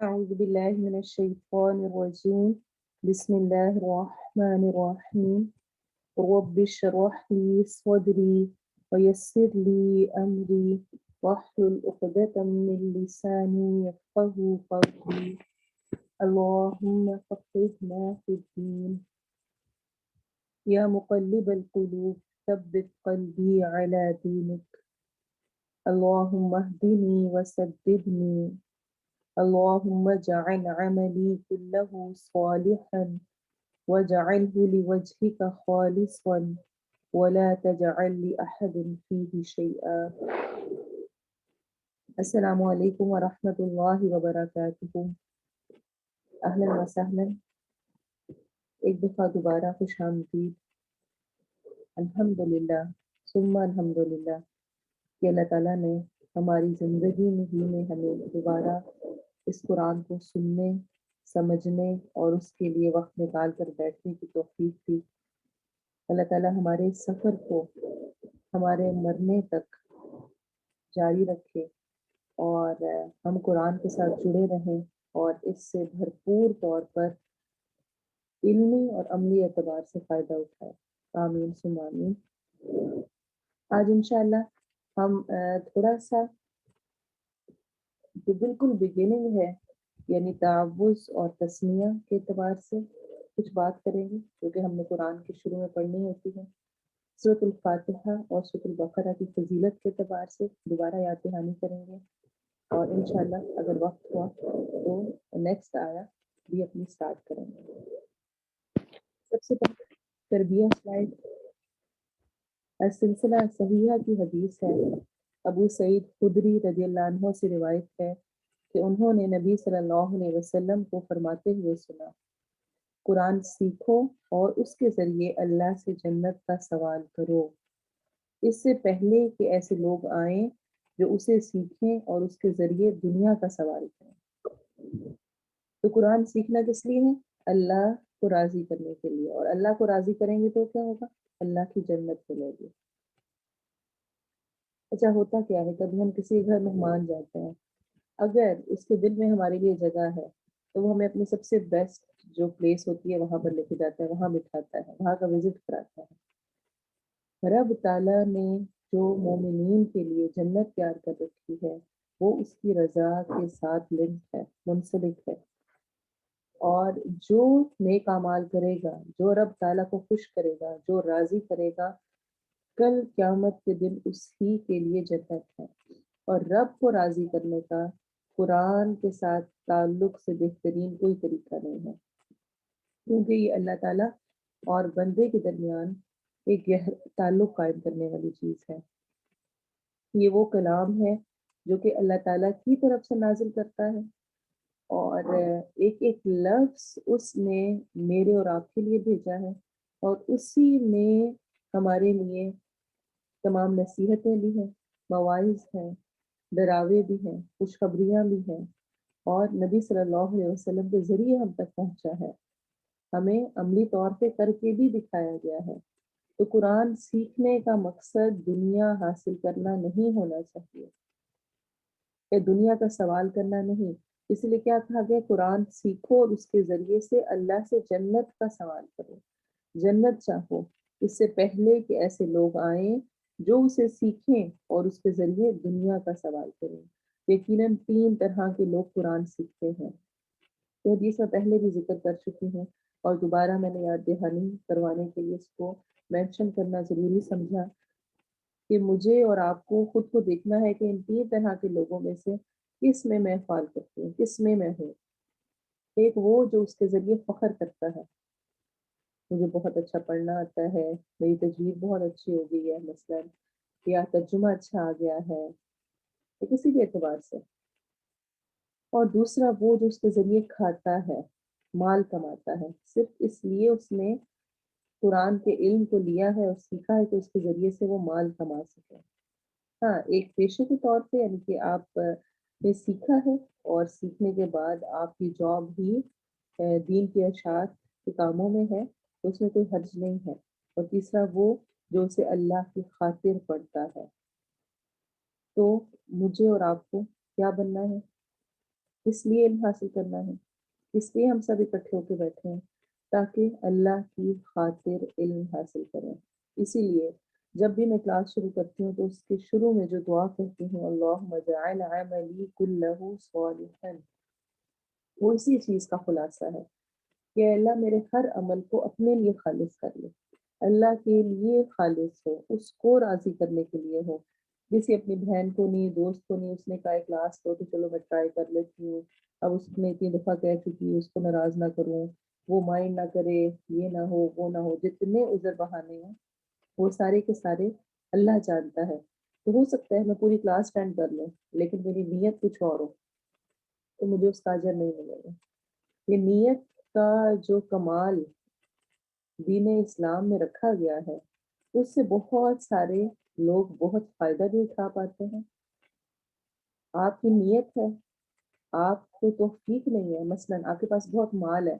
أعوذ بالله من الشيطان الرجيم. بسم الله الرحمن الرحيم. رب اشرح لي صدري ويسر لي أمري واحلل عقدة من لساني يفقه قولي. اللهم فقهنا في الدين. يا مقلب القلوب ثبت قلبي على دينك. اللهم اهدني وسددني. اللهم اجعل عملي كله صالحا واجعله لوجهك خالصا ولا تجعل لأحد فيه شيئا. السلام علیکم ورحمۃ اللہ وبرکاتہ. اہلا وسہلا. ایک دفعہ دوبارہ خوش آمدید. الحمدللہ ثم الحمدللہ کہ اللہ تعالیٰ نے ہماری زندگی میں ہمیں دوبارہ اس قرآن کو سننے، سمجھنے اور اس کے لیے وقت نکال کر بیٹھنے کی توفیق دی. اللہ تعالیٰ ہمارے سفر کو ہمارے مرنے تک جاری رکھے اور ہم قرآن کے ساتھ جڑے رہیں اور اس سے بھرپور طور پر علمی اور عملی اعتبار سے فائدہ اٹھائے. آمین ثم آمین. آج انشاءاللہ ہم تھوڑا سا جو بالکل بگننگ ہے یعنی تعوذ اور تسمیہ کے اعتبار سے کچھ بات کریں گے جو کہ ہم نے قرآن کے شروع میں پڑھنی ہوتی ہے. سورۃ الفاتحہ اور سورۃ البقرہ کی فضیلت کے اعتبار سے دوبارہ یاد دہانی کریں گے اور انشاءاللہ اگر وقت ہوا تو نیکسٹ آیا بھی اپنی سٹارٹ کریں گے. سب سے پہلے تربیہ سلائڈ. سلسلہ صحیحہ کی حدیث ہے. ابو سعید خدری رضی اللہ عنہ سے روایت ہے کہ انہوں نے نبی صلی اللہ علیہ وسلم کو فرماتے ہوئے سنا، قرآن سیکھو اور اس کے ذریعے اللہ سے جنت کا سوال کرو، اس سے پہلے کہ ایسے لوگ آئیں جو اسے سیکھیں اور اس کے ذریعے دنیا کا سوال کریں. تو قرآن سیکھنا کس لیے ہے؟ اللہ کو راضی کرنے کے لیے، اور اللہ کو راضی کریں گے تو کیا ہوگا؟ اللہ کی جنت ملے گی. اچھا ہوتا کیا ہے، کبھی ہم کسی گھر مہمان جاتے ہیں، اگر اس کے دل میں ہمارے لیے جگہ ہے تو وہ ہمیں اپنی سب سے بیسٹ جو پلیس ہوتی ہے وہاں پر لے کے جاتا ہے، وہاں بٹھاتا ہے، وہاں کا وزٹ کراتا ہے. رب تعالیٰ نے جو مومنین کے لیے جنت تیار کر رکھی ہے وہ اس کی رضا کے ساتھ لنک ہے، منسلک ہے. اور جو نیک اعمال کرے گا، جو رب تعالیٰ کو خوش کرے گا، جو راضی کرے گا، کل قیامت کے دن اسی کے لیے جنت ہے. اور رب کو راضی کرنے کا قرآن کے ساتھ تعلق سے بہترین کوئی طریقہ نہیں ہے، کیونکہ یہ اللہ تعالیٰ اور بندے کے درمیان ایک تعلق قائم کرنے والی چیز ہے. یہ وہ کلام ہے جو کہ اللہ تعالیٰ کی طرف سے نازل کرتا ہے، اور ایک ایک لفظ اس نے میرے اور آپ کے لیے بھیجا ہے، اور اسی میں ہمارے لیے تمام نصیحتیں بھی ہیں، مواعظ ہیں، ڈراوے بھی ہیں، خوشخبریاں بھی ہیں، اور نبی صلی اللہ علیہ وسلم کے ذریعے ہم تک پہنچا ہے، ہمیں عملی طور پہ کر کے بھی دکھایا گیا ہے. تو قرآن سیکھنے کا مقصد دنیا حاصل کرنا نہیں ہونا چاہیے، کہ دنیا کا سوال کرنا نہیں. اس لیے کیا کہا گیا؟ قرآن سیکھو اور اس کے ذریعے سے اللہ سے جنت کا سوال کرو، جنت چاہو، اس سے پہلے کہ ایسے لوگ آئیں جو اسے سیکھیں اور اس کے ذریعے دنیا کا سوال کریں. یقیناً 3 طرح کے لوگ قرآن سیکھتے ہیں. یہ حدیث میں پہلے بھی ذکر کر چکی ہوں اور دوبارہ میں نے یاد دہانی کروانے کے لیے اس کو مینشن کرنا ضروری سمجھا کہ مجھے اور آپ کو خود کو دیکھنا ہے کہ ان 3 طرح کے لوگوں میں سے کس میں فعال کرتی ہوں، کس میں ہوں. ایک وہ جو اس کے ذریعے فخر کرتا ہے، مجھے بہت اچھا پڑھنا آتا ہے، میری تجوید بہت اچھی ہو گئی ہے مثلا، یا ترجمہ اچھا آ گیا ہے، کسی بھی اعتبار سے. اور دوسرا وہ جو اس کے ذریعے کھاتا ہے، مال کماتا ہے، صرف اس لیے اس نے قرآن کے علم کو لیا ہے اور سیکھا ہے کہ اس کے ذریعے سے وہ مال کما سکے. ہاں، ایک پیشے کے طور پہ، یعنی کہ آپ نے سیکھا ہے اور سیکھنے کے بعد آپ کی جاب بھی دین کی اشاعت کے کاموں میں ہے تو اس میں کوئی حرج نہیں ہے. اور تیسرا وہ جو اسے اللہ کی خاطر پڑھتا ہے. تو مجھے اور آپ کو کیا بننا ہے؟ اس لیے علم حاصل کرنا ہے، اس لیے ہم سب اکٹھے ہو کے بیٹھے ہیں تاکہ اللہ کی خاطر علم حاصل کریں۔ اسی لیے جب بھی میں کلاس شروع کرتی ہوں تو اس کے شروع میں جو دعا کہتی ہوں اللہم اجعل عملی کلہ صالحا، وہ اسی چیز کا خلاصہ ہے کہ اللہ میرے ہر عمل کو اپنے لیے خالص کر لے، اللہ کے لیے خالص ہو، اس کو راضی کرنے کے لیے ہو۔ کسی اپنی بہن کو نہیں، دوست کو نہیں، اس نے کہا کلاس تو چلو میں ٹرائی کر لیتی ہوں، اب اس نے اتنی دفعہ کہہ چکی اس کو ناراض نہ کروں، وہ مائنڈ نہ کرے، یہ نہ ہو وہ نہ ہو، جتنے عذر بہانے ہیں وہ سارے کے سارے اللہ جانتا ہے۔ تو ہو سکتا ہے میں پوری کلاس اٹینڈ کر لوں لیکن میری نیت کچھ اور ہو تو مجھے اس کا اجر نہیں ملے گا۔ یہ نیت کا جو کمال دین اسلام میں رکھا گیا ہے اس سے بہت سارے لوگ بہت فائدہ بھی اٹھا پاتے ہیں۔ آپ کی نیت ہے، آپ کو توفیق نہیں ہے، مثلاً آپ کے پاس بہت مال ہے،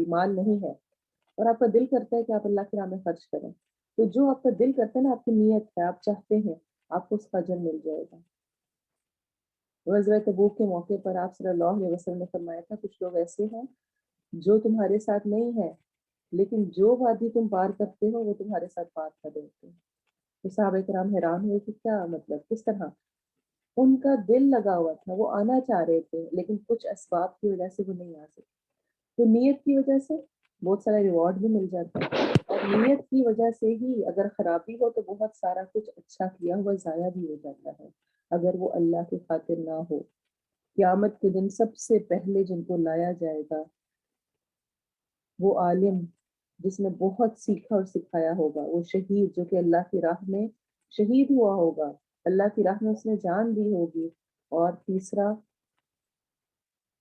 مال نہیں ہے، اور آپ کا دل کرتا ہے کہ آپ اللہ کی راہ میں خرچ کریں، تو جو آپ کا دل کرتا ہے نا، آپ کی نیت ہے، آپ چاہتے ہیں، آپ کو اس کا اجر مل جائے گا۔ غزوہ تبوک کے موقع پر آپ صلی اللہ علیہ وسلم نے فرمایا تھا کچھ لوگ ایسے ہیں جو تمہارے ساتھ نہیں ہے لیکن جو وادی تم پار کرتے ہو وہ تمہارے ساتھ پار کر دیتے ہیں۔ تو صحابہ کرام حیران ہوئے کہ کیا مطلب، کس طرح؟ ان کا دل لگا ہوا تھا، وہ آنا چاہ رہے تھے لیکن کچھ اسباب کی وجہ سے وہ نہیں آ سکتے، تو نیت کی وجہ سے بہت سارا ریوارڈ بھی مل جاتا ہے، اور نیت کی وجہ سے ہی اگر خرابی ہو تو بہت سارا کچھ اچھا کیا ہوا ضائع بھی ہو جاتا ہے اگر وہ اللہ کی خاطر نہ ہو۔ قیامت کے دن سب سے پہلے جن کو لایا جائے گا وہ عالم جس نے بہت سیکھا اور سکھایا ہوگا، وہ شہید جو کہ اللہ کی راہ میں شہید ہوا ہوگا، اللہ کی راہ میں اس نے جان دی ہوگی، اور تیسرا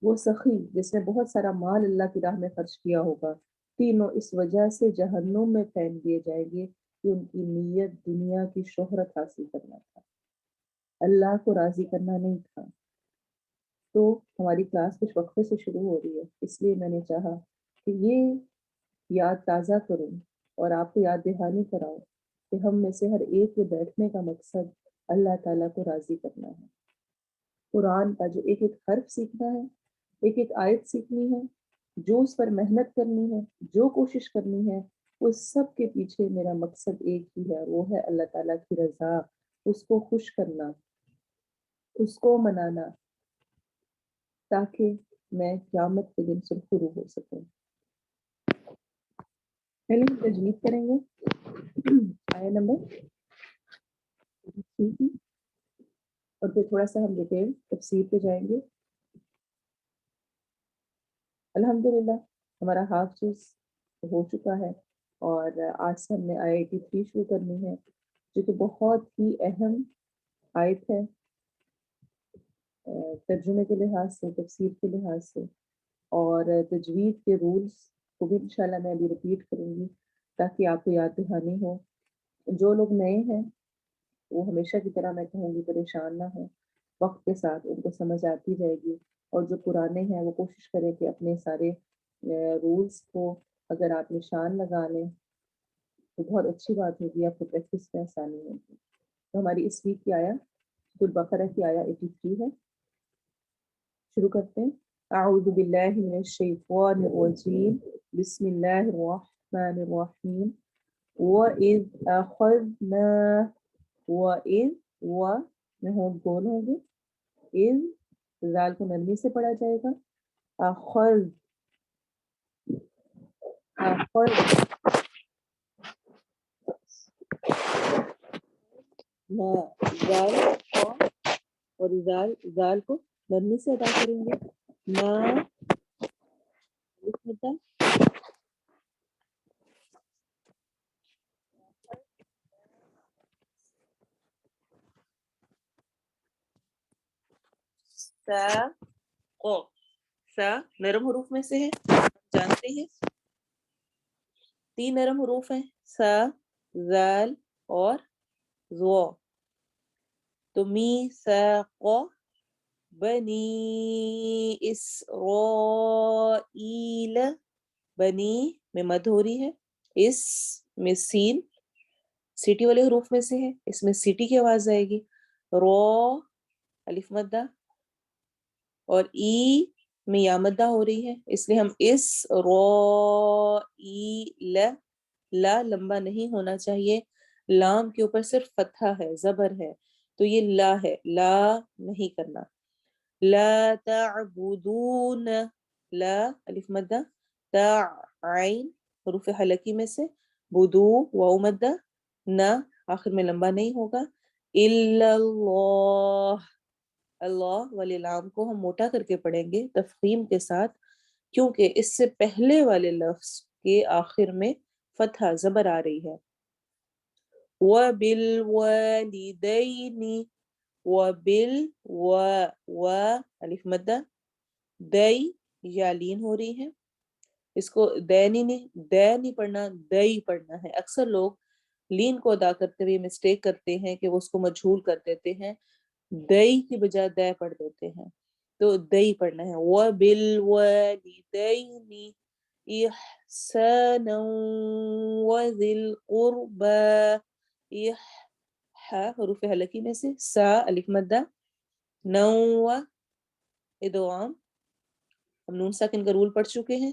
وہ سخی جس نے بہت سارا مال اللہ کی راہ میں خرچ کیا ہوگا۔ تینوں اس وجہ سے جہنم میں پھینک دیے جائیں گے کہ ان کی نیت دنیا کی شہرت حاصل کرنا تھا، اللہ کو راضی کرنا نہیں تھا۔ تو ہماری کلاس کچھ وقفے سے شروع ہو رہی ہے، اس لیے میں نے چاہا کہ یہ یاد تازہ کروں اور آپ کو یاد دہانی کراؤں کہ ہم میں سے ہر ایک کے بیٹھنے کا مقصد اللہ تعالیٰ کو راضی کرنا ہے۔ قرآن کا جو ایک ایک حرف سیکھنا ہے، ایک ایک آیت سیکھنی ہے، جو اس پر محنت کرنی ہے، جو کوشش کرنی ہے، وہ سب کے پیچھے میرا مقصد ایک ہی ہے، وہ ہے اللہ تعالیٰ کی رضا، اس کو خوش کرنا، اس کو منانا، تاکہ میں قیامت کے دن سرخرو ہو سکوں۔ پہلے ہم تجوید کریں گے آیا نمبر 3 کی، اور پھر تھوڑا سا ہم ڈیٹیل تفسیر پہ جائیں گے۔ الحمدللہ ہمارا ہاف چیز ہو چکا ہے، اور آج سے ہم نے آئی 83 شروع کرنی ہے جو کہ بہت ہی اہم آیت ہے ترجمے کے لحاظ سے، تفسیر کے لحاظ سے، اور تجوید کے رولز کو بھی انشاءاللہ میں ابھی رپیٹ کروں گی تاکہ آپ کو یاد دہانی ہو۔ جو لوگ نئے ہیں وہ ہمیشہ کی طرح میں کہوں گی پریشان نہ ہوں، وقت کے ساتھ ان کو سمجھ آتی جائے گی، اور جو پرانے ہیں وہ کوشش کریں کہ اپنے سارے رولز کو اگر آپ نشان لگا لیں تو بہت اچھی بات ہوگی، آپ کو پریکٹس میں آسانی ہوگی۔ تو ہماری اس ویک کی آیا سورۃ البقرہ کی آیا 83 ہے، شروع کرتے ہیں۔ اعوذ باللہ من الشیطان الرجیم، بسم اللہ الرحمن الرحیم۔ وَإِذْ أَخَذْنَا، وَإِذْ و میں ہوں گول ہوں گے، اذ زال کو نرمی سے پڑھا جائے گا، اخذ اخذ زال اور زال کو نرمی سے ادا کریں گے، نا مدہ سا کو، سا نرم حروف میں سے ہے، جانتے ہیں 3 نرم حروف ہیں، سا، زال اور زو۔ تو میثاق بنی اسرائیل، بنی میں مد ہو رہی ہے، اس میں سین سیٹی والے حروف میں سے ہے، اس میں سیٹی کی آواز آئے گی، رو الف مدہ، اور ای میں یا مدہ ہو رہی ہے، اس لیے ہم اس رو ای لا لمبا نہیں ہونا چاہیے، لام کے اوپر صرف فتحہ ہے، زبر ہے، تو یہ لا ہے، لا نہیں کرنا. لا تعبدون، لا الف مدہ، تا عین حروف حلقی میں سے، بدو واو مدہ، نہ آخر میں لمبا نہیں ہوگا، الا اللہ، اللہ والے لام کو ہم موٹا کر کے پڑھیں گے تفخیم کے ساتھ، کیونکہ اس سے پہلے والے لفظ کے آخر میں فتحہ زبر آ رہی ہے. وَبِالْوَالِدَيْنِ، و الف مدہ، دئی یا لین ہو رہی ہے، اس کو دے نہیں پڑھنا، دئی پڑھنا ہے. اکثر لوگ لین کو ادا کرتے ہوئے مسٹیک کرتے ہیں کہ وہ اس کو مجھول کر دیتے ہیں، دئی کی بجائے دے پڑھ دیتے ہیں، تو دئی پڑھنا ہے. وَبِالْوَالِدَيْنِ إِحْسَانًا وَذِي الْقُرْبَى، حروف حلقی میں سے، سا الف مدہ، نو ادغام، ہم نون ساکن کا رول پڑھ چکے ہیں.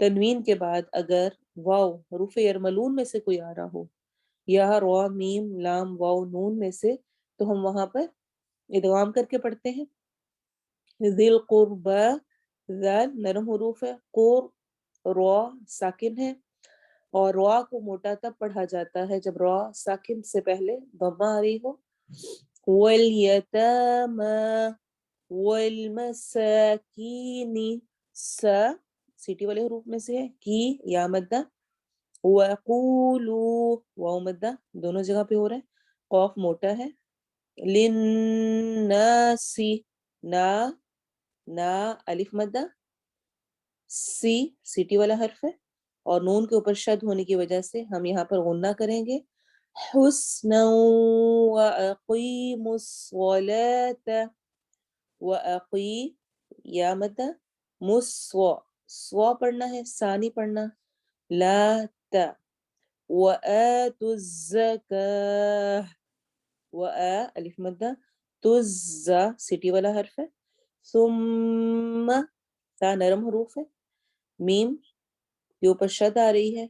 تنوین کے بعد اگر واو حروف یرملون میں سے کوئی آ رہا ہو، یا را میم لام واو نون میں سے، تو ہم وہاں پر ادغام کر کے پڑھتے ہیں. ذی القربى، ذال نرم حروف ہے، قور را ساکن ہے، اور را کو موٹا تب پڑھا جاتا ہے جب را ساکن سے پہلے ضمہ آ رہی ہو. والیتامی والمساکین، سا سیٹی والے حروف میں سے ہے، کی یا مدہ، وقولوا واو مدہ دونوں جگہ پہ ہو رہا ہے، قاف موٹا ہے. للناس، نا الف مدہ، سی سیٹی والا حرف ہے، اور نون کے اوپر شد ہونے کی وجہ سے ہم یہاں پر غنہ کریں گے. حسنا وَأَقِيمُوا الصَّلَاةَ، وَأَقِي یا مدہ، مسوا سوا پڑھنا ہے، ثانی پڑھنا، لا تا، وَآتُوا الزَّكَاةَ، وَآ الف مدہ، تُزَّا سیٹی والا حرف ہے، ثم تا نرم حروف ہے، میم کے اوپر شد آ رہی ہے،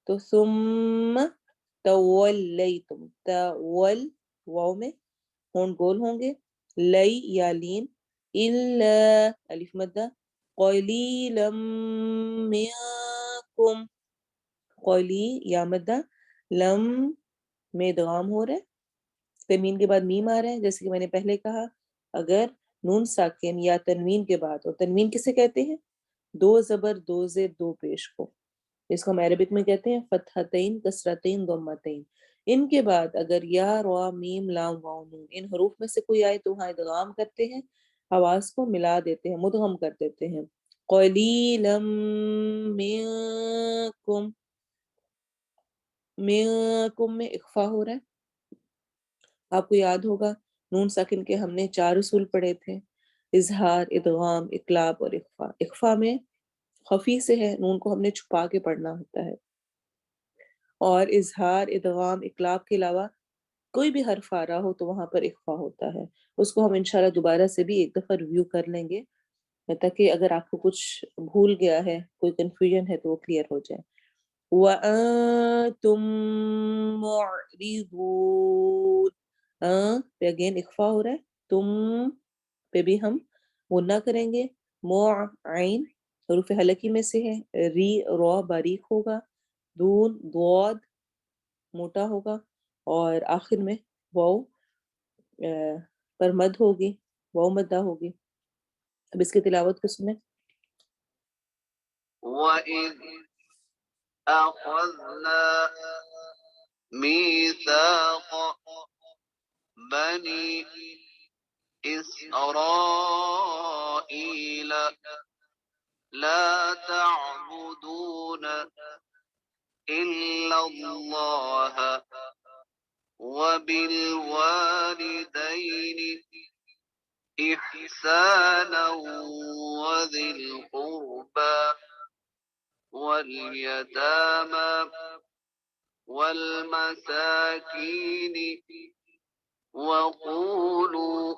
تو ثم تولیتم، تول واو میں ہون گول ہوں گے، لئی یا لین، الا الف مدہ، قلیلا منکم، قلی یا مدہ، لم میں ادغام ہو رہا ہے، تنوین کے بعد میم آ رہا ہے. جیسے کہ میں نے پہلے کہا، اگر نون ساکن یا تنوین کے بعد، اور تنوین کسے کہتے ہیں؟ دو زبر دو زیر دو پیش کو، اس کو ہم عربک میں کہتے ہیں فتحتین کسرتین ضمتین. ان کے بعد اگر یا را میم لام واو نون ان حروف میں سے کوئی آئے تو وہاں ادغام کرتے ہیں، آواز کو ملا دیتے ہیں، مدغم کر دیتے ہیں. قلیلا منکم، منکم میں اخفا ہو رہا ہے. آپ کو یاد ہوگا نون ساکن کے ہم نے 4 اصول پڑھے تھے، اظہار، ادغام، اقلاب اور اخفا. اخفا میں خفی سے ہے، نون کو ہم نے چھپا کے پڑھنا ہوتا ہے، اور اظہار، ادغام، اقلاب کے علاوہ کوئی بھی حرف آ رہا ہو تو وہاں پر اخفا ہوتا ہے. اس کو ہم انشاءاللہ دوبارہ سے بھی ایک دفعہ ریویو کر لیں گے، تاکہ اگر آپ کو کچھ بھول گیا ہے، کوئی کنفیوژن ہے تو وہ کلیئر ہو جائے. وَأَنْتُمْ مُعْرِضُونَ، پہ اگین اخفا ہو رہا ہے، تم پہ بھی ہم غنہ کریں گے. عین حروف حلقی میں سے ہے، ری را باریک ہوگا، دون ضاد موٹا ہوگا، اور آخر میں واو پر مد ہوگی، واو مدہ ہوگی. اب اس کی تلاوت کو سنیں. وَإِذْ أَخَذْنَا مِيثَاقَ بَنِي إِسْرَائِيلَ لَا تَعْبُدُونَ إِلَّا اللَّهَ وَبِالْوَالِدَيْنِ إِحْسَانًا وَذِي الْقُرْبَى وَالْيَتَامَى وَالْمَسَاكِينِ وَقُولُوا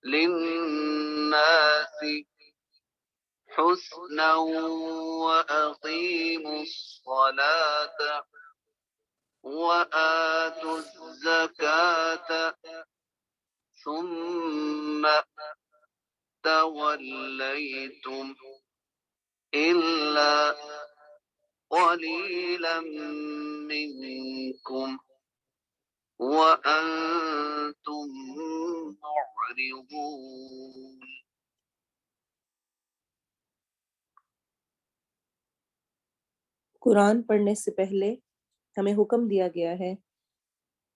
للناس حسنا وأقيموا الصلاة وآتوا الزكاة ثم توليتم إلا قليلا منكم وأنتم معرضون. قرآن پڑھنے سے پہلے ہمیں حکم دیا گیا ہے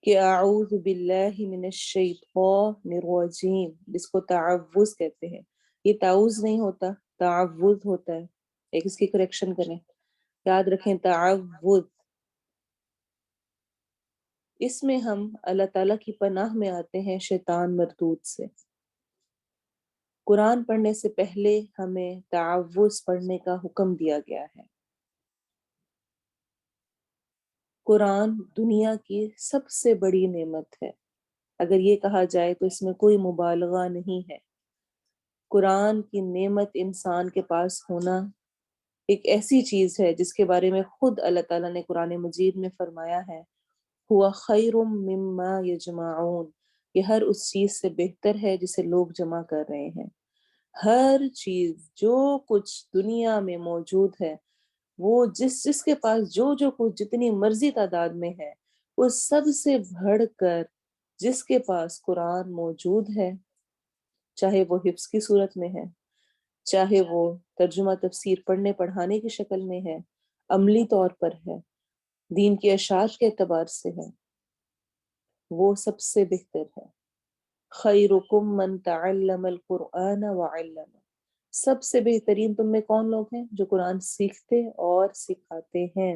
کہ اعوذ باللہ من الشیطان الرجیم، جس کو تعوذ کہتے ہیں. یہ تعوذ نہیں ہوتا، تعوذ ہوتا ہے. ایک اس کی کریکشن کریں، یاد رکھیں تعوذ. اس میں ہم اللہ تعالیٰ کی پناہ میں آتے ہیں شیطان مردود سے. قرآن پڑھنے سے پہلے ہمیں تعوذ پڑھنے کا حکم دیا گیا ہے. قرآن دنیا کی سب سے بڑی نعمت ہے. اگر یہ کہا جائے تو اس میں کوئی مبالغہ نہیں ہے. قرآن کی نعمت انسان کے پاس ہونا ایک ایسی چیز ہے جس کے بارے میں خود اللہ تعالیٰ نے قرآن مجید میں فرمایا ہے ہوا خیر مما یجمعون، یہ ہر اس چیز سے بہتر ہے جسے لوگ جمع کر رہے ہیں. ہر چیز جو کچھ دنیا میں موجود ہے، وہ جس کے پاس جو کچھ جتنی مرضی تعداد میں ہے، اس سب سے بڑھ کر جس کے پاس قرآن موجود ہے، چاہے وہ حفظ کی صورت میں ہے، چاہے وہ ترجمہ تفسیر پڑھنے پڑھانے کی شکل میں ہے، عملی طور پر ہے، دین کی اشاعت کے اعتبار سے ہے، وہ سب سے بہتر ہے. خیرکم من تعلم القرآن وعلم، سب سے بہترین تم میں کون لوگ ہیں؟ جو قرآن سیکھتے اور سکھاتے ہیں.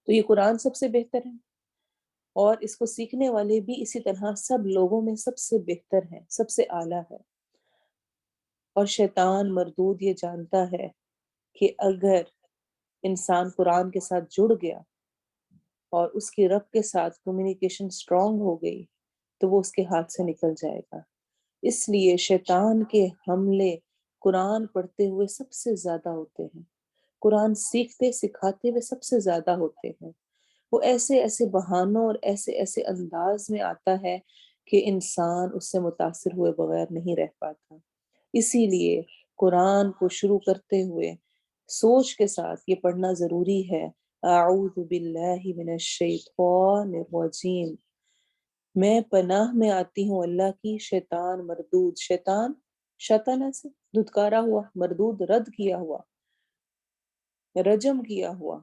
تو یہ قرآن سب سے بہتر ہے، اور اس کو سیکھنے والے بھی اسی طرح سب لوگوں میں سب سے بہتر ہیں، سب سے اعلیٰ ہے. اور شیطان مردود یہ جانتا ہے کہ اگر انسان قرآن کے ساتھ جڑ گیا اور اس کی رب کے ساتھ کمیونیکیشن سٹرونگ ہو گئی تو وہ اس کے ہاتھ سے نکل جائے گا. اس لیے شیطان کے حملے قرآن پڑھتے ہوئے سب سے زیادہ ہوتے ہیں، قرآن سیکھتے سکھاتے ہوئے سب سے زیادہ ہوتے ہیں. وہ ایسے ایسے بہانوں اور ایسے ایسے انداز میں آتا ہے کہ انسان اس سے متاثر ہوئے بغیر نہیں رہ پاتا. اسی لیے قرآن کو شروع کرتے ہوئے سوچ کے ساتھ یہ پڑھنا ضروری ہے. اعوذ باللہ من الشیطان الرجیم، میں پناہ میں آتی ہوں اللہ کی شیطان مردود. شیطان شیطانہ سے دھتکارا ہوا، مردود رد کیا ہوا، رجم کیا ہوا،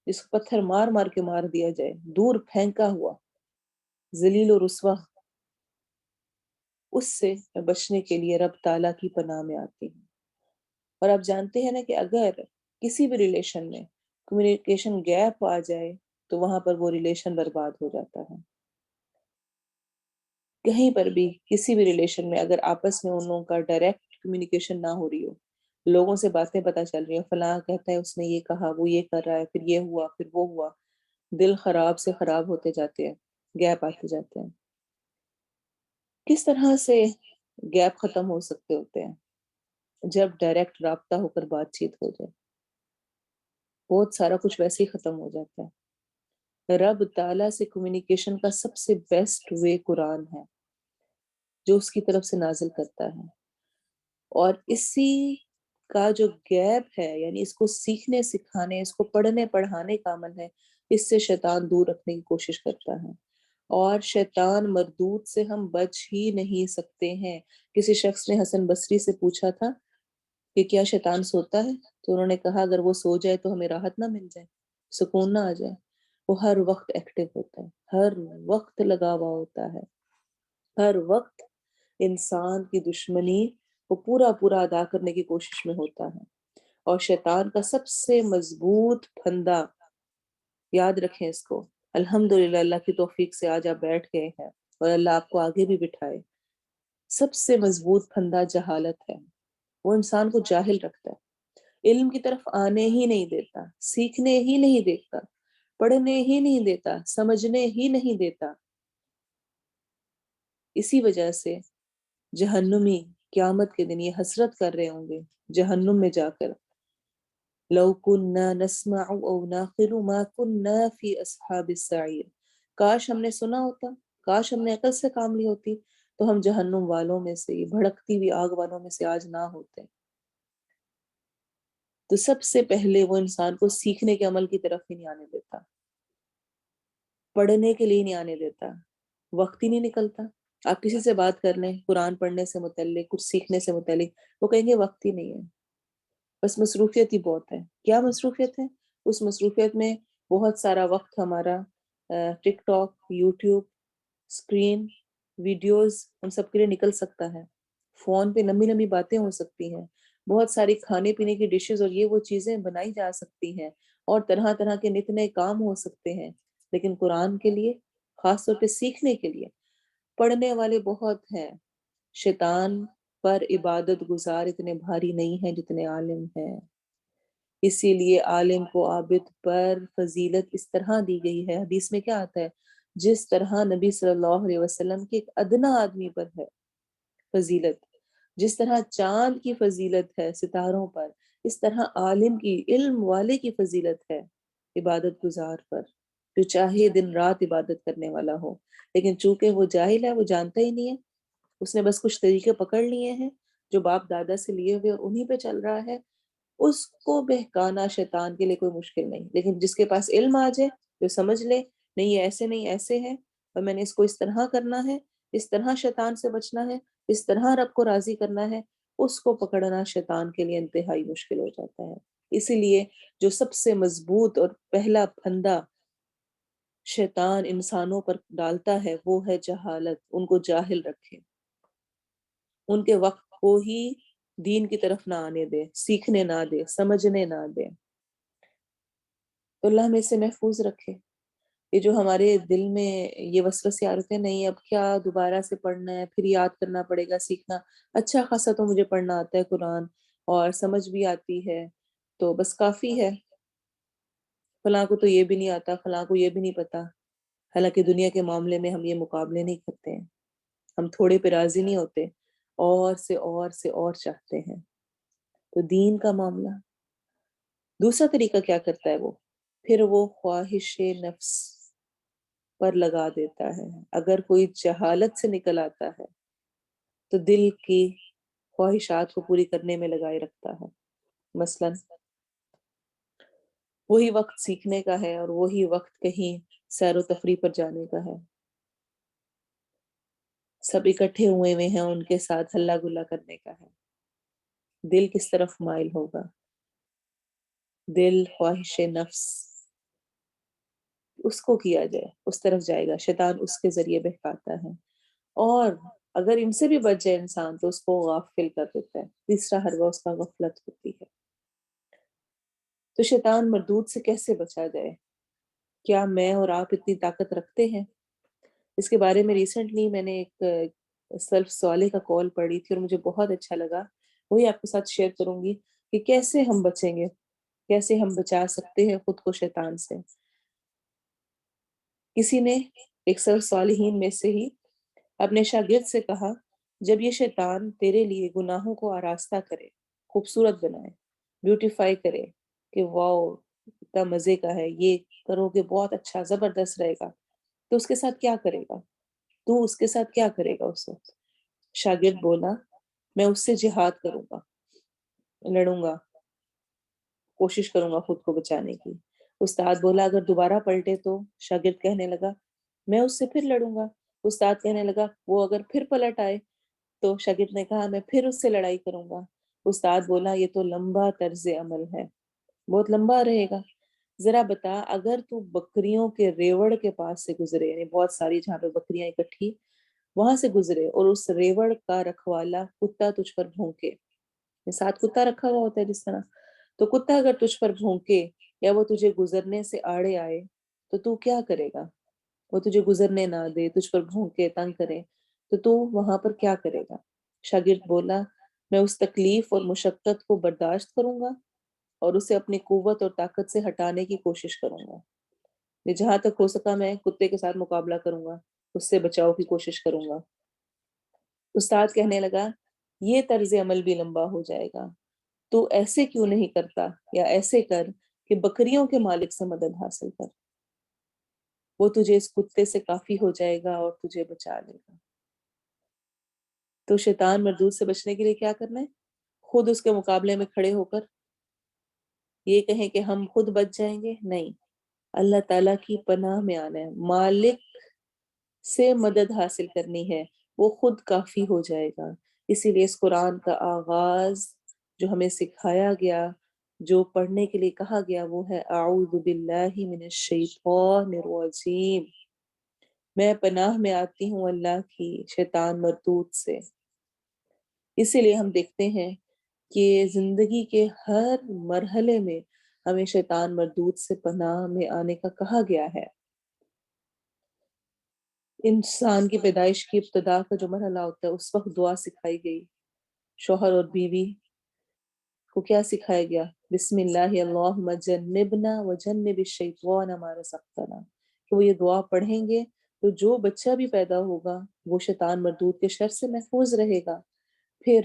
جس کو پتھر مار مار کے مار دیا جائے، دور پھینکا ہوا، ذلیل و رسوا. اس سے بچنے کے لیے رب تعالیٰ کی پناہ میں آتی ہوں. اور آپ جانتے ہیں نا کہ اگر کسی بھی ریلیشن میں کمیونیکیشن گیپ آ جائے تو وہاں پر وہ ریلیشن برباد ہو جاتا ہے. کہیں پر بھی کسی بھی ریلیشن میں اگر آپس میں ان لوگوں کا ڈائریکٹ کمیونیکیشن نہ ہو رہی ہو، لوگوں سے باتیں پتہ چل رہی ہیں، فلاں کہتا ہے اس نے یہ کہا، وہ یہ کر رہا ہے، پھر یہ ہوا، پھر وہ ہوا، دل خراب سے خراب ہوتے جاتے ہیں، گیپ آتے جاتے ہیں. کس طرح سے گیپ ختم ہو سکتے ہوتے ہیں؟ جب ڈائریکٹ رابطہ ہو کر بات چیت ہو جائے، بہت سارا کچھ ویسے ہی ختم ہو جاتا ہے. رب تعالیٰ سے کمیونیکیشن کا سب سے بیسٹ وے قرآن ہے جو اس کی طرف سے نازل کرتا ہے. اور اسی کا جو گیپ ہے، یعنی اس کو سیکھنے سکھانے، اس کو پڑھنے پڑھانے کا عمل ہے، اس سے شیطان دور رکھنے کی کوشش کرتا ہے. اور شیطان مردود سے ہم بچ ہی نہیں سکتے ہیں. کسی شخص نے حسن بصری سے پوچھا تھا کہ کیا شیطان سوتا ہے؟ تو انہوں نے کہا اگر وہ سو جائے تو ہمیں راحت نہ مل جائے، سکون نہ آ جائے. وہ ہر وقت ایکٹیو ہوتا ہے، ہر وقت لگا ہوا ہوتا ہے، ہر وقت انسان کی دشمنی وہ پورا ادا کرنے کی کوشش میں ہوتا ہے. اور شیطان کا سب سے مضبوط پھندا، یاد رکھیں اس کو، الحمدللہ اللہ کی توفیق سے آج آپ بیٹھ گئے ہیں اور اللہ آپ کو آگے بھی بٹھائے. سب سے مضبوط پھندا جہالت ہے. وہ انسان کو جاہل رکھتا ہے، علم کی طرف آنے ہی نہیں دیتا، سیکھنے ہی نہیں دیتا، پڑھنے ہی نہیں دیتا، سمجھنے ہی نہیں دیتا. اسی وجہ سے جہنمی قیامت کے دن یہ حسرت کر رہے ہوں گے جہنم میں جا کر، لو کننا نسمع او ناقل ما کننا فی اصحاب السعیر، کاش ہم نے سنا ہوتا، کاش ہم نے عقل سے کام لی ہوتی تو ہم جہنم والوں میں سے، بھڑکتی ہوئی آگ والوں میں سے آج نہ ہوتے۔ تو سب سے پہلے وہ انسان کو سیکھنے کے عمل کی طرف ہی نہیں آنے دیتا، پڑھنے کے لیے نہیں آنے دیتا، وقت ہی نہیں نکلتا۔ آپ کسی سے بات کر لیں قرآن پڑھنے سے متعلق، کچھ سیکھنے سے متعلق، وہ کہیں گے وقت ہی نہیں ہے، بس مصروفیت ہی بہت ہے۔ کیا مصروفیت ہے؟ اس مصروفیت میں بہت سارا وقت ہمارا ٹک ٹاک، یوٹیوب، اسکرین، ویڈیوز، ان سب کے لیے نکل سکتا ہے۔ فون پہ لمبی لمبی باتیں ہو سکتی ہیں، بہت ساری کھانے پینے کی ڈشز اور یہ وہ چیزیں بنائی جا سکتی ہیں، اور طرح طرح کے نت نئے کام ہو سکتے ہیں، لیکن قرآن کے لیے، خاص طور پہ سیکھنے کے لیے پڑھنے والے بہت ہیں۔ شیطان پر عبادت گزار اتنے بھاری نہیں ہیں جتنے عالم ہیں، اسی لیے عالم کو عابد پر فضیلت اس طرح دی گئی ہے۔ حدیث میں کیا آتا ہے؟ جس طرح نبی صلی اللہ علیہ وسلم کے ایک ادنا آدمی پر ہے فضیلت، جس طرح چاند کی فضیلت ہے ستاروں پر، اس طرح عالم کی، علم والے کی فضیلت ہے عبادت گزار پر، جو چاہے دن رات عبادت کرنے والا ہو، لیکن چونکہ وہ جاہل ہے، وہ جانتا ہی نہیں ہے، اس نے بس کچھ طریقے پکڑ لیے ہیں جو باپ دادا سے لیے ہوئے اور انہی پہ چل رہا ہے، اس کو بہکانا شیطان کے لیے کوئی مشکل نہیں۔ لیکن جس کے پاس علم آ جائے، جو سمجھ لے نہیں یہ ایسے نہیں ایسے ہے، اور میں نے اس کو اس طرح کرنا ہے، اس طرح شیطان سے بچنا ہے، اس طرح رب کو راضی کرنا ہے، اس کو پکڑنا شیطان کے لیے انتہائی مشکل ہو جاتا ہے۔ اسی لیے جو سب سے مضبوط اور پہلا پھندا شیطان انسانوں پر ڈالتا ہے وہ ہے جہالت، ان کو جاہل رکھے، ان کے وقت کو ہی دین کی طرف نہ آنے دے، سیکھنے نہ دے، سمجھنے نہ دے۔ تو اللہ ہمیں سے محفوظ رکھے۔ یہ جو ہمارے دل میں یہ وسوسے آ رہتے ہیں، نہیں اب کیا دوبارہ سے پڑھنا ہے، پھر یاد کرنا پڑے گا، سیکھنا، اچھا خاصا تو مجھے پڑھنا آتا ہے قرآن اور سمجھ بھی آتی ہے، تو بس کافی ہے، فلاں کو تو یہ بھی نہیں آتا، فلاں کو یہ بھی نہیں پتا۔ حالانکہ دنیا کے معاملے میں ہم یہ مقابلے نہیں کرتے ہیں، ہم تھوڑے پہ راضی نہیں ہوتے، اور سے اور سے اور چاہتے ہیں۔ تو دین کا معاملہ دوسرا طریقہ کیا کرتا ہے، وہ پھر وہ خواہش نفس پر لگا دیتا ہے۔ اگر کوئی جہالت سے نکل آتا ہے تو دل کی خواہشات کو پوری کرنے میں لگائے رکھتا ہے۔ مثلا وہی وقت سیکھنے کا ہے اور وہی وقت کہیں سیر و تفریح پر جانے کا ہے، سب اکٹھے ہوئے ہیں، ان کے ساتھ ہلا گلا کرنے کا ہے، دل کس طرف مائل ہوگا؟ دل خواہش نفس اس کو کیا جائے، اس طرف جائے گا، شیطان اس کے ذریعے بہکاتا ہے، اور اگر ان سے بھی بچ جائے انسان تو اس کو غافل کر دیتا ہے۔ تیسرا حربہ اس کا غفلت ہوتی ہے۔ تو شیطان مردود سے کیسے بچا جائے؟ کیا میں اور آپ اتنی طاقت رکھتے ہیں؟ اس کے بارے میں ریسنٹلی میں نے ایک سیلف سوالے کا کال پڑھی تھی اور مجھے بہت اچھا لگا، وہی آپ کے ساتھ شیئر کروں گی کہ کیسے ہم بچیں گے، کیسے ہم بچا سکتے ہیں خود کو شیطان سے۔ کسی نے ایک سیلف صالحین میں سے ہی اپنے شاگرد سے کہا، جب یہ شیطان تیرے لیے گناہوں کو آراستہ کرے، خوبصورت بنائے، بیوٹیفائی کرے کہ واو اتنا مزے کا ہے، یہ کرو کہ بہت اچھا زبردست رہے گا، تو اس کے ساتھ کیا کرے گا؟ تو اس کے ساتھ کیا کرے گا اس وقت؟ شاگرد بولا، میں اس سے جہاد کروں گا، لڑوں گا، کوشش کروں گا خود کو بچانے کی۔ استاد بولا اگر دوبارہ پلٹے تو؟ شاگرد کہنے لگا میں اس سے پھر لڑوں گا۔ استاد کہنے لگا وہ اگر پھر پلٹ آئے تو؟ شاگرد نے کہا میں پھر اس سے لڑائی کروں گا۔ استاد بولا یہ تو لمبا طرز عمل ہے، بہت لمبا رہے گا، ذرا بتا اگر تو بکریوں کے ریوڑ کے پاس سے گزرے، یعنی بہت ساری جہاں پہ بکریاں اکٹھی، وہاں سے گزرے اور اس ریوڑ کا رکھوالا کتا تجھ پر بھونکے، ساتھ کتا رکھا ہوا ہوتا ہے جس طرح، تو کتا اگر تجھ پر بھونکے یا وہ تجھے گزرنے سے آڑے آئے تو کیا کرے گا؟ وہ تجھے گزرنے نہ دے، تجھ پر بھونکے، تنگ کرے، تو وہاں پر کیا کرے گا؟ شاگرد بولا میں اس تکلیف اور مشقت کو برداشت کروں گا اور اسے اپنی قوت اور طاقت سے ہٹانے کی کوشش کروں گا۔ جہاں تک ہو سکا میں کتے کے ساتھ مقابلہ کروں گا، اس سے بچاؤ کی کوشش کروں گا۔ استاد کہنے لگا یہ طرز عمل بھی لمبا ہو جائے گا، تو ایسے کیوں نہیں کرتا، یا ایسے کر کہ بکریوں کے مالک سے مدد حاصل کر، وہ تجھے اس کتے سے کافی ہو جائے گا اور تجھے بچا لے گا۔ تو شیطان مردود سے بچنے کے لیے کیا کرنا ہے؟ خود اس کے مقابلے میں کھڑے ہو کر یہ کہیں کہ ہم خود بچ جائیں گے، نہیں، اللہ تعالیٰ کی پناہ میں آنا ہے، مالک سے مدد حاصل کرنی ہے، وہ خود کافی ہو جائے گا۔ اسی لیے اس قرآن کا آغاز جو ہمیں سکھایا گیا، جو پڑھنے کے لیے کہا گیا، وہ ہے اعوذ باللہ من الشیطان الرجیم، میں پناہ میں آتی ہوں اللہ کی شیطان مردود سے۔ اسی لیے ہم دیکھتے ہیں کہ زندگی کے ہر مرحلے میں ہمیں شیطان مردود سے پناہ میں آنے کا کہا گیا ہے۔ انسان کی پیدائش کی ابتدا کا جو مرحلہ ہوتا ہے اس وقت دعا سکھائی گئی، شوہر اور بیوی کو کیا سکھایا گیا؟ بسم اللہ اللہم جنبنا وجنب الشیطان ما رزقتنا، کہ وہ یہ دعا پڑھیں گے تو جو بچہ بھی پیدا ہوگا وہ شیطان مردود کے شر سے محفوظ رہے گا۔ پھر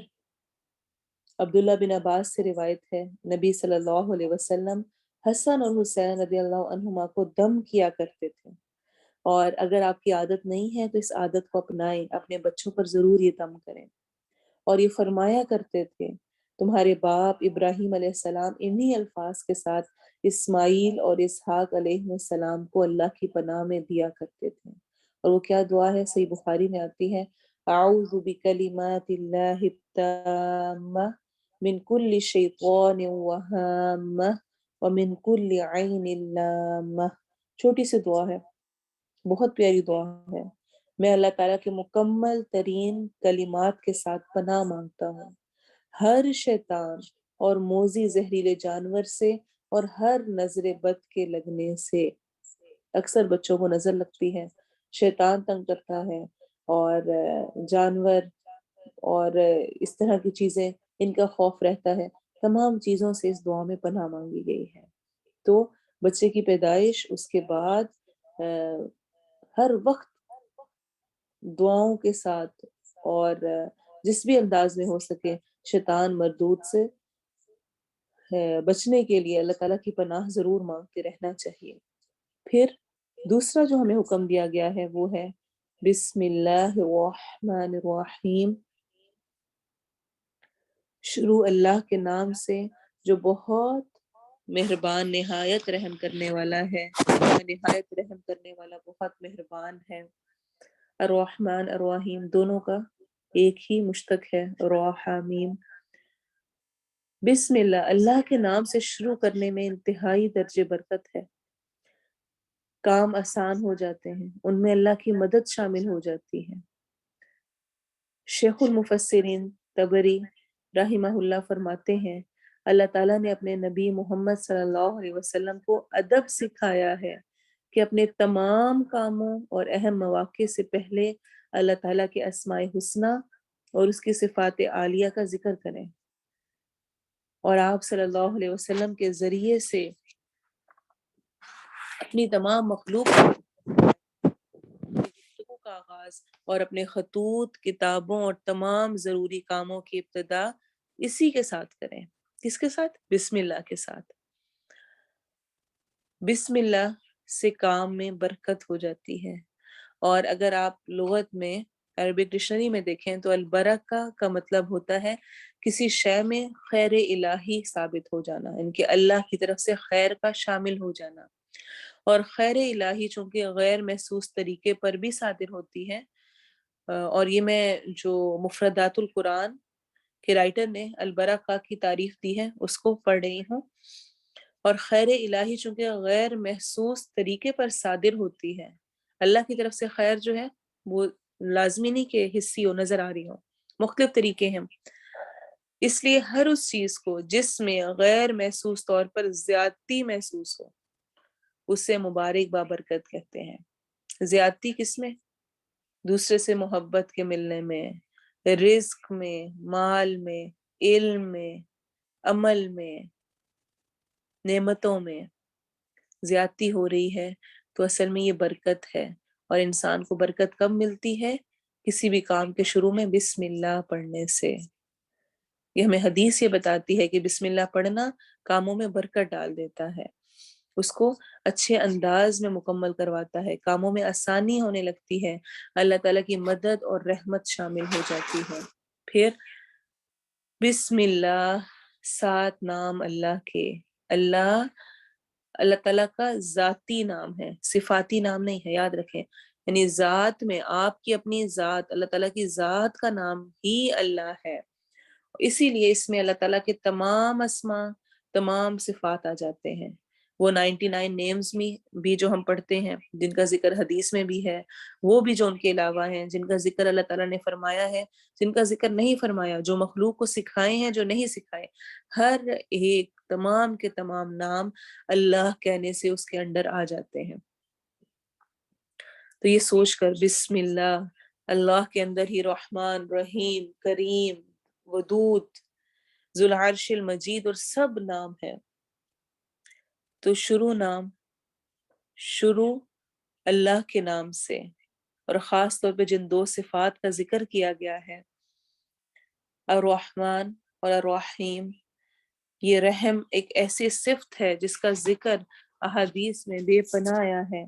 عبداللہ بن عباس سے روایت ہے، نبی صلی اللہ علیہ وسلم حسن اور حسین رضی اللہ عنہما کو دم کیا کرتے تھے، اور اگر آپ کی عادت نہیں ہے تو اس عادت کو اپنائیں، اپنے بچوں پر ضرور یہ دم کریں۔ اور یہ فرمایا کرتے تھے تمہارے باپ ابراہیم علیہ السلام انہی الفاظ کے ساتھ اسماعیل اور اسحاق علیہ السلام کو اللہ کی پناہ میں دیا کرتے تھے۔ اور وہ کیا دعا ہے؟ صحیح بخاری میں آتی ہے، اعوذ بکلمات اللہ التامہ من کل شیطان وہامہ ومن کل عین لامہ۔ چھوٹی سی دعا ہے، بہت پیاری دعا ہے۔ میں اللہ تعالیٰ کے مکمل ترین کلمات کے ساتھ پناہ مانگتا ہوں ہر شیطان اور موذی زہریلے جانور سے اور ہر نظر بد کے لگنے سے۔ اکثر بچوں کو نظر لگتی ہے، شیطان تنگ کرتا ہے، اور جانور اور اس طرح کی چیزیں، ان کا خوف رہتا ہے۔ تمام چیزوں سے اس دعا میں پناہ مانگی گئی ہے۔ تو بچے کی پیدائش، اس کے بعد ہر وقت دعاؤں کے ساتھ اور جس بھی انداز میں ہو سکے شیطان مردود سے بچنے کے لیے اللہ تعالیٰ کی پناہ ضرور مانگتے رہنا چاہیے۔ پھر دوسرا جو ہمیں حکم دیا گیا ہے وہ ہے بسم اللہ الرحمن الرحیم، شروع اللہ کے نام سے جو بہت مہربان نہایت رحم کرنے والا ہے، نہایت رحم کرنے والا بہت مہربان ہے۔ الرحمن الرحیم دونوں کا ایک ہی مشتق ہے، رحمیم۔ بسم اللہ، اللہ کے نام سے شروع کرنے میں انتہائی درجے برکت ہے، کام آسان ہو جاتے ہیں، ان میں اللہ کی مدد شامل ہو جاتی ہے۔ شیخ المفسرین طبری رحمہ اللہ فرماتے ہیں اللہ تعالیٰ نے اپنے نبی محمد صلی اللہ علیہ وسلم کو ادب سکھایا ہے کہ اپنے تمام کاموں اور اہم مواقع سے پہلے اللہ تعالیٰ کے اسماء حسنی اور اس کی صفات عالیہ کا ذکر کریں، اور آپ صلی اللہ علیہ وسلم کے ذریعے سے اپنی تمام مخلوق گفتگو کا آغاز اور اپنے خطوط، کتابوں اور تمام ضروری کاموں کی ابتدا اسی کے ساتھ کریں۔ کس کے ساتھ؟ بسم اللہ کے ساتھ۔ بسم اللہ سے کام میں برکت ہو جاتی ہے، اور اگر آپ لغت میں عربک ڈکشنری میں دیکھیں تو البرکہ کا مطلب ہوتا ہے کسی شے میں خیر الہی ثابت ہو جانا، ان کہ اللہ کی طرف سے خیر کا شامل ہو جانا۔ اور خیر الہی چونکہ غیر محسوس طریقے پر بھی صادر ہوتی ہے، اور یہ میں جو مفردات القرآن کے رائٹر نے البرکہ کی تعریف دی ہے اس کو پڑھ رہی ہوں۔ اور خیر الہی چونکہ غیر محسوس طریقے پر صادر ہوتی ہے، اللہ کی طرف سے خیر جو ہے وہ لازمی نہیں کہ حسی ہو، نظر آ رہی ہو، مختلف طریقے ہیں، اس لیے ہر اس چیز کو جس میں غیر محسوس طور پر زیادتی محسوس ہو اسے مبارک بابرکت کہتے ہیں۔ زیادتی کس میں؟ دوسرے سے محبت کے ملنے میں، رزق میں، مال میں، علم میں، عمل میں، نعمتوں میں زیادتی ہو رہی ہے تو اصل میں یہ برکت ہے۔ اور انسان کو برکت کب ملتی ہے؟ کسی بھی کام کے شروع میں بسم اللہ پڑھنے سے. یہ ہمیں حدیث یہ بتاتی ہے کہ بسم اللہ پڑھنا کاموں میں برکت ڈال دیتا ہے، اس کو اچھے انداز میں مکمل کرواتا ہے، کاموں میں آسانی ہونے لگتی ہے، اللہ تعالیٰ کی مدد اور رحمت شامل ہو جاتی ہے. پھر بسم اللہ 7 نام اللہ کے. اللہ تعالیٰ کا ذاتی نام ہے، صفاتی نام نہیں ہے، یاد رکھیں. یعنی ذات میں آپ کی اپنی ذات، اللہ تعالیٰ کی ذات کا نام ہی اللہ ہے. اسی لیے اس میں اللہ تعالیٰ کے تمام اسما، تمام صفات آ جاتے ہیں. وہ 99 نیمز بھی جو ہم پڑھتے ہیں، جن کا ذکر حدیث میں بھی ہے، وہ بھی جو ان کے علاوہ ہیں، جن کا ذکر اللہ تعالیٰ نے فرمایا ہے، جن کا ذکر نہیں فرمایا، جو مخلوق کو سکھائے ہیں، جو نہیں سکھائے، ہر ایک تمام کے تمام نام اللہ کہنے سے اس کے اندر آ جاتے ہیں. تو یہ سوچ کر بسم اللہ کے اندر ہی رحمان، رحیم، کریم، ودود، ذوالعرش المجید اور سب نام ہے. تو شروع اللہ کے نام سے، اور خاص طور پہ جن 2 صفات کا ذکر کیا گیا ہے، الرحمن اور الرحیم. یہ رحم ایک ایسی صفت ہے جس کا ذکر احادیث میں بے پناہ آیا ہے.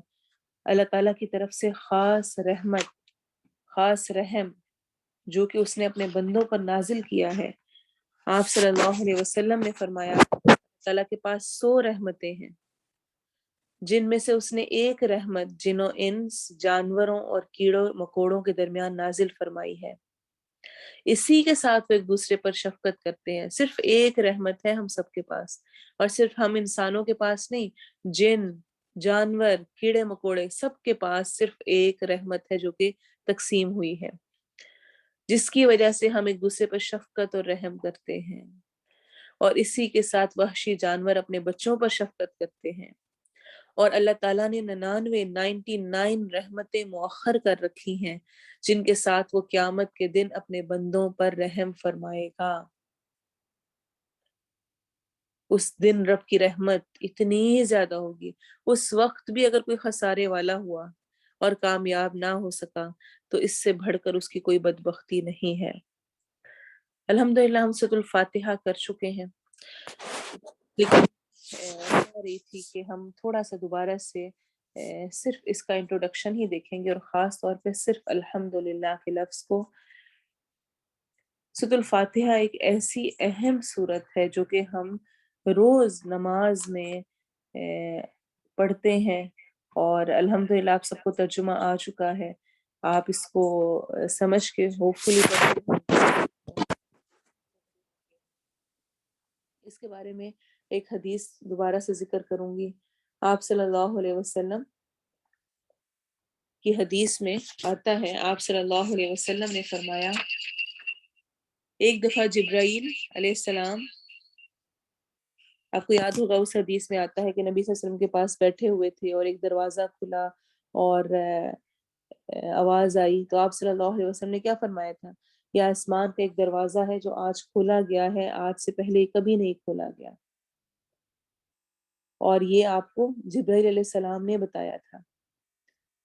اللہ تعالیٰ کی طرف سے خاص رحمت، خاص رحم جو کہ اس نے اپنے بندوں پر نازل کیا ہے. آپ صلی اللہ علیہ وسلم نے فرمایا اللہ کے پاس 100 رحمتیں ہیں، جن میں سے اس نے ایک رحمت جنوں انس، جانوروں اور کیڑوں مکوڑوں کے درمیان نازل فرمائی ہے. اسی کے ساتھ وہ ایک دوسرے پر شفقت کرتے ہیں. صرف ایک رحمت ہے ہم سب کے پاس، اور صرف ہم انسانوں کے پاس نہیں، جن، جانور، کیڑے مکوڑے، سب کے پاس صرف ایک رحمت ہے جو کہ تقسیم ہوئی ہے، جس کی وجہ سے ہم ایک دوسرے پر شفقت اور رحم کرتے ہیں. اور اسی کے ساتھ وحشی جانور اپنے بچوں پر شفقت کرتے ہیں. اور اللہ تعالیٰ نے 99 رحمتیں مؤخر کر رکھی ہیں، جن کے ساتھ وہ قیامت کے دن اپنے بندوں پر رحم فرمائے گا. اس دن رب کی رحمت اتنی زیادہ ہوگی. اس وقت بھی اگر کوئی خسارے والا ہوا اور کامیاب نہ ہو سکا تو اس سے بڑھ کر اس کی کوئی بدبختی نہیں ہے. الحمدللہ ہم سورۃ الفاتحہ کر چکے ہیں، لیکن کہہ رہی تھی کہ ہم تھوڑا سا دوبارہ سے صرف اس کا انٹروڈکشن ہی دیکھیں گے، اور خاص طور پہ صرف الحمدللہ کے لفظ کو. سورۃ الفاتحہ ایک ایسی اہم سورت ہے جو کہ ہم روز نماز میں پڑھتے ہیں، اور الحمدللہ آپ سب کو ترجمہ آ چکا ہے، آپ اس کو سمجھ کے ہوپفلی پڑھتے ہیں. اس کے بارے میں ایک حدیث دوبارہ سے ذکر کروں گی. آپ صلی اللہ علیہ وسلم کی حدیث میں آتا ہے، آپ صلی اللہ علیہ وسلم نے فرمایا، ایک دفعہ جبرائیل علیہ السلام، آپ کو یاد ہوگا اس حدیث میں آتا ہے کہ نبی صلی اللہ علیہ وسلم کے پاس بیٹھے ہوئے تھے اور ایک دروازہ کھلا اور آواز آئی، تو آپ صلی اللہ علیہ وسلم نے کیا فرمایا تھا؟ یہ آسمان کا ایک دروازہ ہے جو آج کھولا گیا ہے، آج سے پہلے کبھی نہیں کھولا گیا. اور یہ آپ کو جبرائیل علیہ السلام نے بتایا تھا.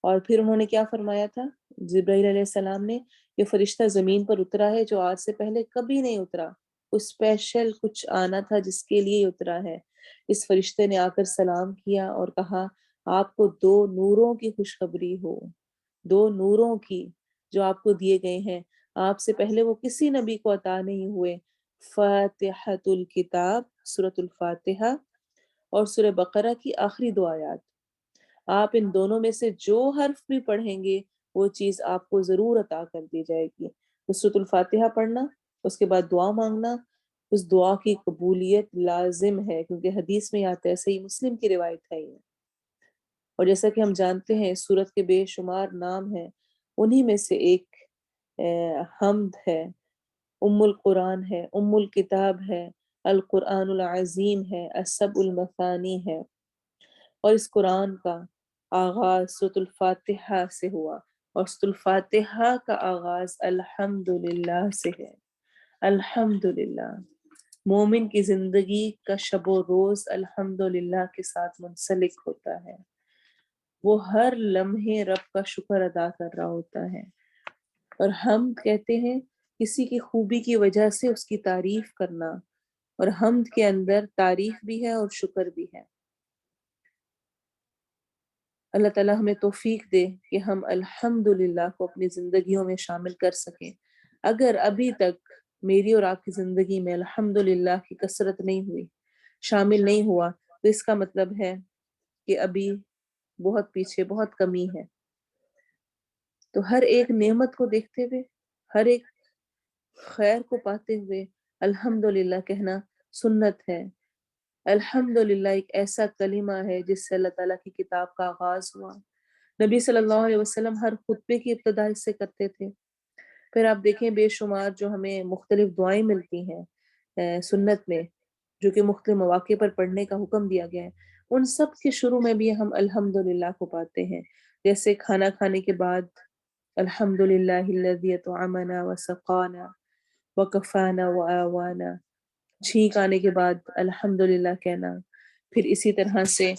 اور پھر انہوں نے کیا فرمایا تھا جبرائیل علیہ السلام نے؟ یہ فرشتہ زمین پر اترا ہے جو آج سے پہلے کبھی نہیں اترا، کچھ اسپیشل کچھ آنا تھا جس کے لیے اترا ہے. اس فرشتے نے آ کر سلام کیا اور کہا، آپ کو 2 نوروں کی خوشخبری ہو، 2 نوروں کی جو آپ کو دیے گئے ہیں، آپ سے پہلے وہ کسی نبی کو عطا نہیں ہوئے. فاتحۃ الکتاب سورۃ الفاتحہ اور سورہ بقرہ کی آخری 2 آیات. آپ ان دونوں میں سے جو حرف بھی پڑھیں گے وہ چیز آپ کو ضرور عطا کر دی جائے گی. تو سورۃ الفاتحہ پڑھنا، اس کے بعد دعا مانگنا، اس دعا کی قبولیت لازم ہے، کیونکہ حدیث میں آتا ہے، صحیح مسلم کی روایت ہے یہ. اور جیسا کہ ہم جانتے ہیں سورت کے بے شمار نام ہیں، انہی میں سے ایک حمد ہے، ام القرآن ہے، ام الکتاب ہے، القرآن العظیم ہے، السبع المثانی ہے. اور اس قرآن کا آغاز سورۃ الفاتحہ سے ہوا، اور سورۃ الفاتحہ کا آغاز الحمدللہ سے ہے. الحمدللہ، مومن کی زندگی کا شب و روز الحمدللہ کے ساتھ منسلک ہوتا ہے. وہ ہر لمحے رب کا شکر ادا کر رہا ہوتا ہے. اور حمد کہتے ہیں کسی کی خوبی کی وجہ سے اس کی تعریف کرنا، اور حمد کے اندر تعریف بھی ہے اور شکر بھی ہے۔ اللہ تعالیٰ ہمیں توفیق دے کہ ہم الحمدللہ کو اپنی زندگیوں میں شامل کر سکیں۔ اگر ابھی تک میری اور آپ کی زندگی میں الحمدللہ کی کثرت نہیں ہوئی، شامل نہیں ہوا، تو اس کا مطلب ہے کہ ابھی بہت پیچھے، بہت کمی ہے۔ تو ہر ایک نعمت کو دیکھتے ہوئے، ہر ایک خیر کو پاتے ہوئے الحمدللہ کہنا سنت ہے۔ الحمدللہ ایک ایسا کلمہ ہے جس سے اللہ تعالیٰ کی کتاب کا آغاز ہوا۔ نبی صلی اللہ علیہ وسلم ہر خطبے کی ابتدا اس سے کرتے تھے۔ پھر آپ دیکھیں بے شمار جو ہمیں مختلف دعائیں ملتی ہیں سنت میں، جو کہ مختلف مواقع پر پڑھنے کا حکم دیا گیا ہے، ان سب کے شروع میں بھی ہم الحمدللہ کو پاتے ہیں۔ جیسے کھانا کھانے کے بعد الحمدللہ الذی اطعمنا وسقانا وکفانا وآوانا، چھینک آنے کے بعد الحمدللہ کہنا۔ پھر اسی طرح سے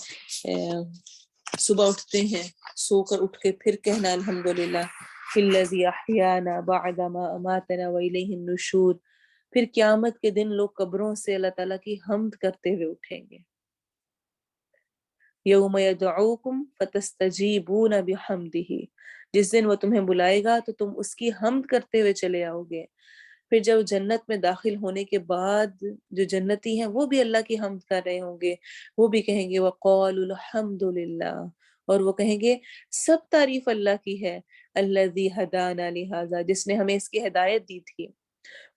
صبح اٹھتے ہیں، سو کر اٹھ کے پھر کہنا الحمدللہ الذی احیانا بعد ما اماتنا والیہ النشور۔ پھر قیامت کے دن لوگ قبروں سے اللہ تعالیٰ کی حمد کرتے ہوئے اٹھیں گے۔ یوم یدعوکم فتستجیبون بحمدہ، جس دن وہ تمہیں بلائے گا تو تم اس کی حمد کرتے ہوئے چلے آؤ گے۔ پھر جب جنت میں داخل ہونے کے بعد جو جنتی ہیں وہ بھی اللہ کی حمد کر رہے ہوں گے، وہ بھی کہیں گے وقالوا الحمد للہ، اور وہ کہیں گے سب تعریف اللہ کی ہے، الذی ہدانا لہذا، جس نے ہمیں اس کی ہدایت دی تھی،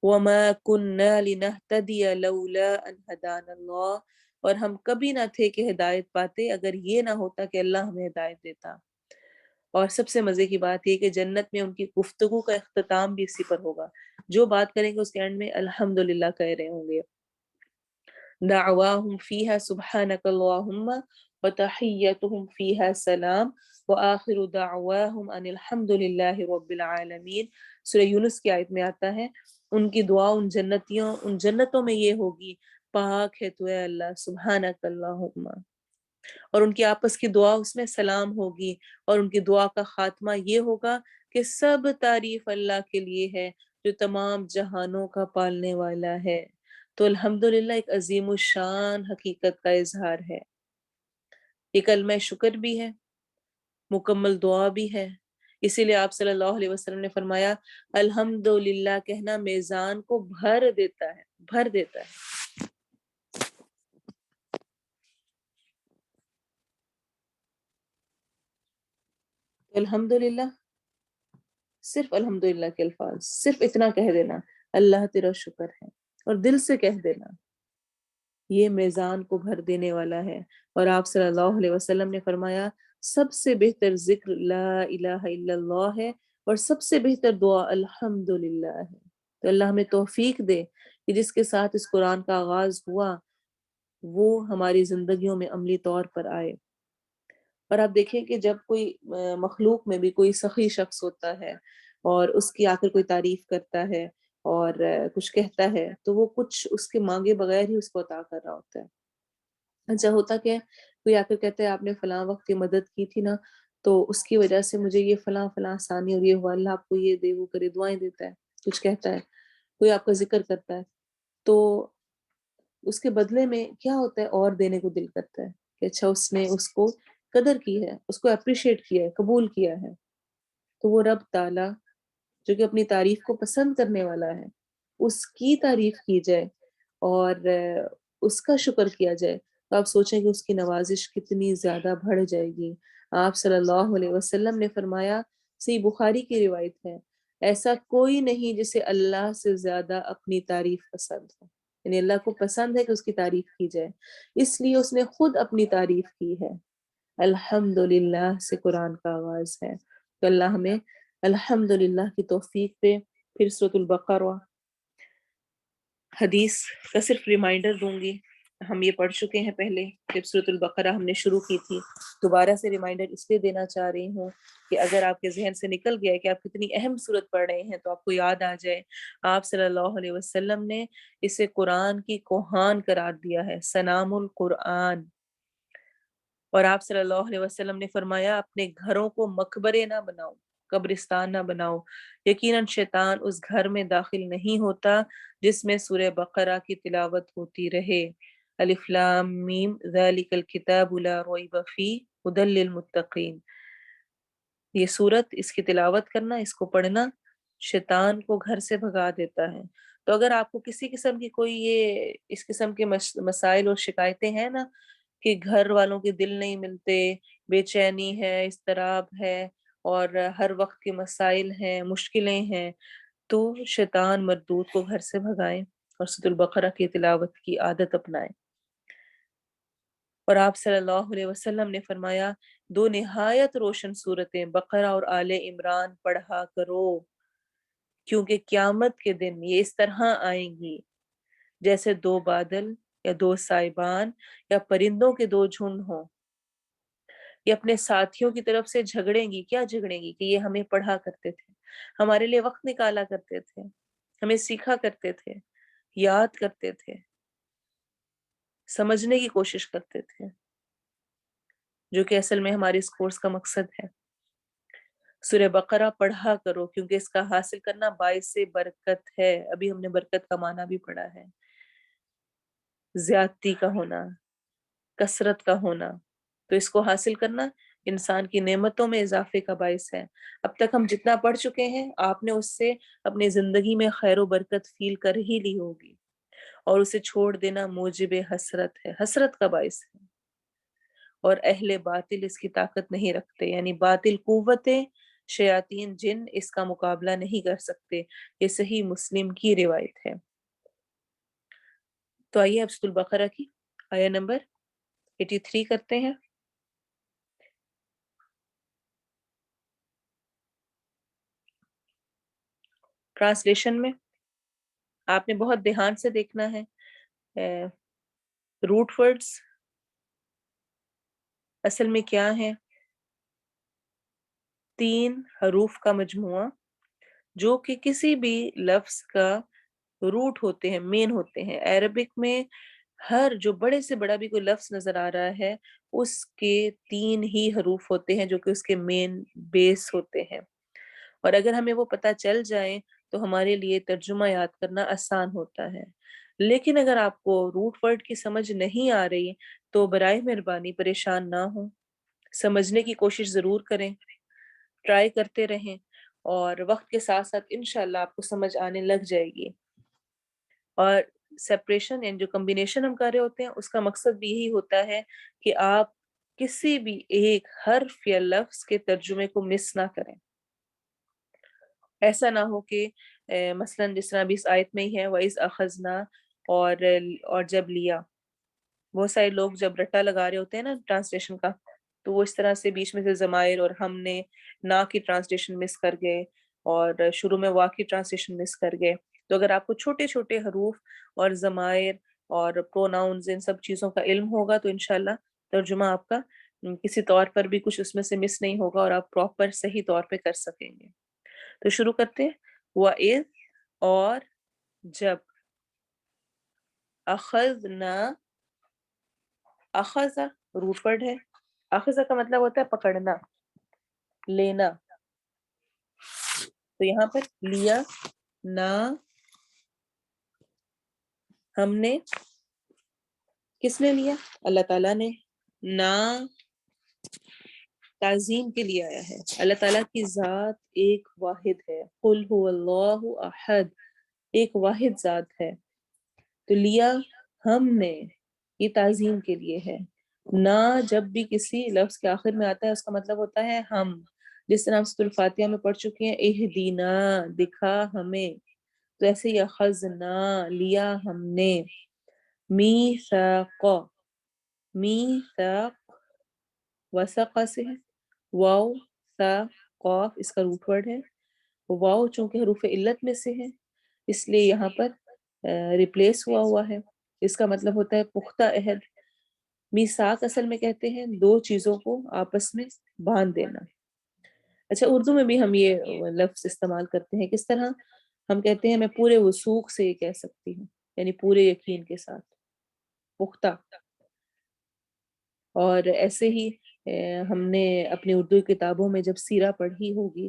وما كنا لنهتدی لولا ان ہدانا اللہ، اور ہم کبھی نہ تھے کہ ہدایت پاتے اگر یہ نہ ہوتا کہ اللہ ہمیں ہدایت دیتا۔ اور سب سے مزے کی بات یہ کہ جنت میں ان کی گفتگو کا اختتام بھی اسی پر ہوگا، جو بات کریں گے اس کے اینڈ میں الحمدللہ کہہ رہے ہوں گے۔ دعواہم فیہا سبحانک اللہم وتحیتہم فیہا سلام وآخر دعواہم ان الحمدللہ رب العالمین۔ سورہ یونس کی آیت میں آتا ہے ان کی دعا ان جنتوں میں یہ ہوگی، پاک ہے تو اے اللہ، سبحانک اللہم، اور ان کی آپس کی دعا اس میں سلام ہوگی، اور ان کی دعا کا خاتمہ یہ ہوگا کہ سب تعریف اللہ کے لیے ہے جو تمام جہانوں کا پالنے والا ہے۔ تو الحمدللہ ایک عظیم الشان حقیقت کا اظہار ہے، یہ کلمہ شکر بھی ہے، مکمل دعا بھی ہے۔ اسی لیے آپ صلی اللہ علیہ وسلم نے فرمایا الحمدللہ کہنا میزان کو بھر دیتا ہے، بھر دیتا ہے۔ الحمدللہ، صرف الحمدللہ کے الفاظ، صرف اتنا کہہ دینا اللہ تیرا شکر ہے، اور دل سے کہہ دینا، یہ میزان کو بھر دینے والا ہے۔ اور آپ صلی اللہ علیہ وسلم نے فرمایا سب سے بہتر ذکر لا الہ الا اللہ ہے، اور سب سے بہتر دعا الحمدللہ ہے۔ تو اللہ ہمیں توفیق دے کہ جس کے ساتھ اس قرآن کا آغاز ہوا وہ ہماری زندگیوں میں عملی طور پر آئے۔ اور آپ دیکھیں کہ جب کوئی مخلوق میں بھی کوئی سخی شخص ہوتا ہے اور اس کی آ کر کوئی تعریف کرتا ہے اور کچھ کہتا ہے تو وہ کچھ اس کے مانگے بغیر ہی اس کو عطا کر رہا ہوتا ہے۔ اچھا ہوتا کہ کوئی آ کر کہتا ہے آپ نے فلاں وقت یہ مدد کی تھی نا، تو اس کی وجہ سے مجھے یہ فلاں فلاں آسانی اور یہ ہوا، اللہ آپ کو یہ دے وہ کرے، دعائیں دیتا ہے، کچھ کہتا ہے، کوئی آپ کا ذکر کرتا ہے، تو اس کے بدلے میں کیا ہوتا ہے اور دینے کو دل کرتا ہے کہ اچھا اس نے اس کو قدر کی ہے، اس کو اپریشیٹ کیا ہے، قبول کیا ہے۔ تو وہ رب تعالیٰ جو کہ اپنی تعریف کو پسند کرنے والا ہے، اس کی تعریف کی جائے اور اس کا شکر کیا جائے، تو آپ سوچیں کہ اس کی نوازش کتنی زیادہ بڑھ جائے گی۔ آپ صلی اللہ علیہ وسلم نے فرمایا، صحیح بخاری کی روایت ہے، ایسا کوئی نہیں جسے اللہ سے زیادہ اپنی تعریف پسند ہو، یعنی اللہ کو پسند ہے کہ اس کی تعریف کی جائے، اس لیے اس نے خود اپنی تعریف کی ہے۔ الحمدللہ سے قرآن کا آغاز ہے، تو اللہ ہمیں الحمدللہ کی توفیق دے۔ پھر سورۃ البقرہ حدیث کا صرف ریمائنڈر دوں گی، ہم یہ پڑھ چکے ہیں پہلے جب سورۃ البقرہ ہم نے شروع کی تھی، دوبارہ سے ریمائنڈر اس لیے دینا چاہ رہی ہوں کہ اگر آپ کے ذہن سے نکل گیا ہے کہ آپ کتنی اہم سورت پڑھ رہے ہیں تو آپ کو یاد آ جائے آپ صلی اللہ علیہ وسلم نے اسے قرآن کی کوہان قرار دیا ہے، سنام القرآن۔ اور آپ صلی اللہ علیہ وسلم نے فرمایا اپنے گھروں کو مقبرے نہ بناؤ، قبرستان نہ بناؤ، یقیناً شیطان اس گھر میں داخل نہیں ہوتا جس میں سورہ بقرہ کی تلاوت ہوتی رہے۔ الف لام میم ذالک الکتاب لا ریب فیہ ھدی للمتقین۔ یہ سورت، اس کی تلاوت کرنا، اس کو پڑھنا شیطان کو گھر سے بھگا دیتا ہے۔ تو اگر آپ کو کسی قسم کی کوئی یہ اس قسم کے مسائل اور شکایتیں ہیں نا کہ گھر والوں کے دل نہیں ملتے، بے چینی ہے، اضطراب ہے اور ہر وقت کے مسائل ہیں، مشکلیں ہیں، تو شیطان مردود کو گھر سے بھگائیں اور سورۃ البقرہ کی تلاوت کی عادت اپنائیں۔ اور آپ صلی اللہ علیہ وسلم نے فرمایا، دو نہایت روشن صورتیں بقرہ اور آل عمران پڑھا کرو، کیونکہ قیامت کے دن یہ اس طرح آئیں گی جیسے دو بادل یا دو سائبان یا پرندوں کے دو جھنڈ ہوں۔ یہ اپنے ساتھیوں کی طرف سے جھگڑیں گی۔ کیا جھگڑیں گی؟ کہ یہ ہمیں پڑھا کرتے تھے، ہمارے لیے وقت نکالا کرتے تھے، ہمیں سیکھا کرتے تھے، یاد کرتے تھے، سمجھنے کی کوشش کرتے تھے، جو کہ اصل میں ہمارے اس کورس کا مقصد ہے۔ سورہ بقرہ پڑھا کرو کیونکہ اس کا حاصل کرنا باعث برکت ہے۔ ابھی ہم نے برکت کا معنی بھی پڑھا ہے، زیادتی کا ہونا، کثرت کا ہونا۔ تو اس کو حاصل کرنا انسان کی نعمتوں میں اضافے کا باعث ہے۔ اب تک ہم جتنا پڑھ چکے ہیں، آپ نے اس سے اپنی زندگی میں خیر و برکت فیل کر ہی لی ہوگی، اور اسے چھوڑ دینا موجب حسرت ہے، حسرت کا باعث ہے۔ اور اہل باطل اس کی طاقت نہیں رکھتے، یعنی باطل قوتیں، شیاطین جن اس کا مقابلہ نہیں کر سکتے۔ یہ صحیح مسلم کی روایت ہے۔ تو آئیے اب سورۃ البقرہ کی آیہ نمبر 83 کرتے ہیں۔ ٹرانسلیشن میں آپ نے بہت دھیان سے دیکھنا ہے۔ روٹ ورڈز اصل میں کیا ہے؟ 3 حروف کا مجموعہ جو کہ کسی بھی لفظ کا روٹ ہوتے ہیں، مین ہوتے ہیں۔ عربک میں ہر جو بڑے سے بڑا بھی کوئی لفظ نظر آ رہا ہے، اس کے 3 ہی حروف ہوتے ہیں جو کہ اس کے مین بیس ہوتے ہیں۔ اور اگر ہمیں وہ پتہ چل جائیں تو ہمارے لیے ترجمہ یاد کرنا آسان ہوتا ہے۔ لیکن اگر آپ کو روٹ ورڈ کی سمجھ نہیں آ رہی تو برائے مہربانی پریشان نہ ہوں، سمجھنے کی کوشش ضرور کریں، ٹرائی کرتے رہیں، اور وقت کے ساتھ ساتھ انشاءاللہ آپ کو سمجھ آنے لگ جائے گی۔ اور سیپریشن یعنی جو کمبینیشن ہم کر رہے ہوتے ہیں، اس کا مقصد بھی یہی ہوتا ہے کہ آپ کسی بھی ایک حرف یا لفظ کے ترجمے کو مس نہ کریں۔ ایسا نہ ہو کہ مثلا جس طرح بھی اس آیت میں ہی ہے وَإِذْ أَخَذْنَا اور جب لیا، بہت سارے لوگ جب رٹا لگا رہے ہوتے ہیں نا ٹرانسلیشن کا، تو وہ اس طرح سے بیچ میں سے ضمائر اور ہم نے نا کی ٹرانسلیشن مس کر گئے اور شروع میں وا کی ٹرانسلیشن مس کر گئے۔ تو اگر آپ کو چھوٹے چھوٹے حروف اور ضمائر اور پروناؤنز ان سب چیزوں کا علم ہوگا تو انشاءاللہ ترجمہ آپ کا کسی طور پر بھی کچھ اس میں سے مس نہیں ہوگا اور آپ پراپر صحیح طور پہ کر سکیں گے۔ تو شروع کرتے ہیں۔ وَإِذْ اور جب، اخذنا، اخذ روٹ ورڈ ہے، اخذ کا مطلب ہوتا ہے پکڑنا، لینا۔ تو یہاں پر لیا، نا، ہم نے، کس نے لیا؟ اللہ تعالیٰ نے۔ نا تعظیم کے لیے آیا ہے۔ اللہ تعالیٰ کی ذات ایک واحد ہے، قل هو اللہ احد، ایک واحد ذات ہے۔ تو لیا ہم نے، یہ تعظیم کے لیے ہے۔ نا جب بھی کسی لفظ کے آخر میں آتا ہے اس کا مطلب ہوتا ہے ہم، جس طرح ہم سورۃ الفاتحہ میں پڑھ چکے ہیں اہدینا، دکھا ہمیں، تو ایسے ہی اخذنا، لیا ہم نے۔ میثاق، میثاق وثق سے ہے، واو تا قاف اس کا روٹ ورڈ ہے۔ واو چونکہ حروف علت میں سے ہے اس لیے یہاں پر ریپلیس ہوا ہے۔ اس کا مطلب ہوتا ہے پختہ عہد۔ میثاق اصل میں کہتے ہیں دو چیزوں کو آپس میں باندھ دینا۔ اچھا، اردو میں بھی ہم یہ لفظ استعمال کرتے ہیں۔ کس طرح؟ ہم کہتے ہیں میں پورے وثوق سے یہ کہہ سکتی ہوں، یعنی پورے یقین کے ساتھ، پختہ۔ اور ایسے ہی ہم نے اپنی اردو کتابوں میں جب سیرہ پڑھی ہوگی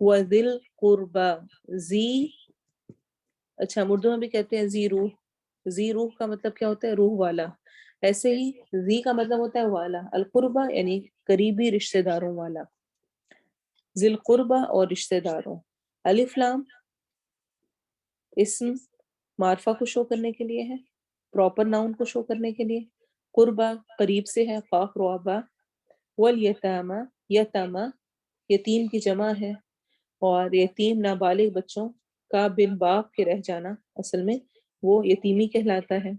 وذل قربا زی، اچھا ہم اردو میں بھی کہتے ہیں زی روح، زی روح کا مطلب کیا ہوتا ہے؟ روح والا. ایسے ہی زی کا مطلب ہوتا ہے والا، القربہ یعنی قریبی رشتہ داروں والا، ذی القربہ اور رشتہ داروں. الف لام اسم معرفہ کو شو کرنے کے لیے ہے، پراپر ناؤن کو شو کرنے کے لیے. قربہ قریب سے ہے، قاف رو با. والیتامہ یتامہ یتیم کی جمع ہے، اور یتیم نابالغ بچوں کا بن باپ کے رہ جانا اصل میں وہ یتیمی کہلاتا ہے.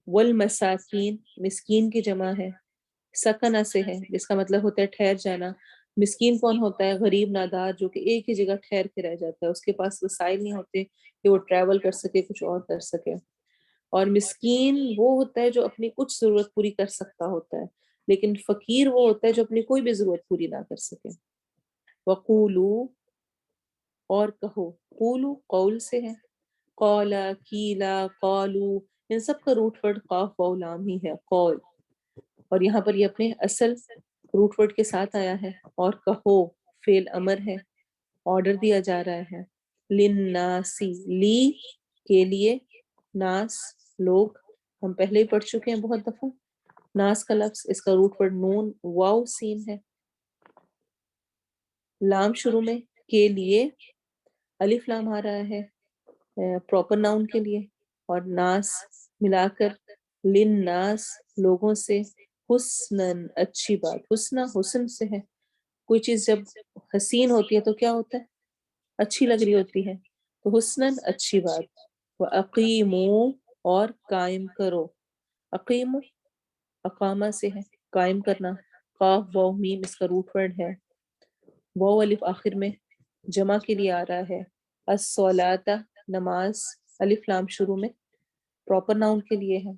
والمساکین مسکین کی جمع ہے، سکنہ سے ہے جس کا مطلب ہوتا ہے ٹھہر جانا. مسکین کون ہوتا ہے؟ غریب نادار جو کہ ایک ہی جگہ ٹھہر کے رہ جاتا ہے، اس کے پاس وسائل نہیں ہوتے کہ وہ ٹریول کر سکے، کچھ اور کر سکے. اور مسکین وہ ہوتا ہے جو اپنی کچھ ضرورت پوری کر سکتا ہوتا ہے، لیکن فقیر وہ ہوتا ہے جو اپنی کوئی بھی ضرورت پوری نہ کر سکے. وقولو اور کہو، قولو قول سے ہے، قولا کیلا قالو ان سب کا روٹ ورڈ قاف واو لام ہی ہے، قول. اور یہاں پر یہ اپنے اصل روٹ ورڈ کے ساتھ آیا ہے. اور کہو فعل امر ہے، آرڈر دیا جا رہا ہے. للناسی لی کے لیے، ناس لوگ، ہم پہلے ہی پڑھ چکے ہیں بہت دفعہ. ناس کا لفظ اس کا روٹ ورڈ نون واو سین ہے، لام شروع میں، کے لیے الف لام آ رہا ہے پراپر ناؤن کے لیے، اور ناس ملا کر للناس لوگوں سے، حسنن اچھی بات. حسنہ حسن سے ہے، کوئی چیز جب حسین ہوتی ہے تو کیا ہوتا ہے؟ اچھی لگ رہی ہوتی ہے. تو حسنن اچھی بات. وَأَقِیمُوا اور قائم کرو، اقیم اقامہ سے ہے قائم کرنا، قاف واو میم اس کا روٹ ورڈ ہے. واو الف آخر میں جمع کے لیے آ رہا ہے. الصلاۃ نماز، الف لام شروع میں پراپر ناؤن کے لیے ہے.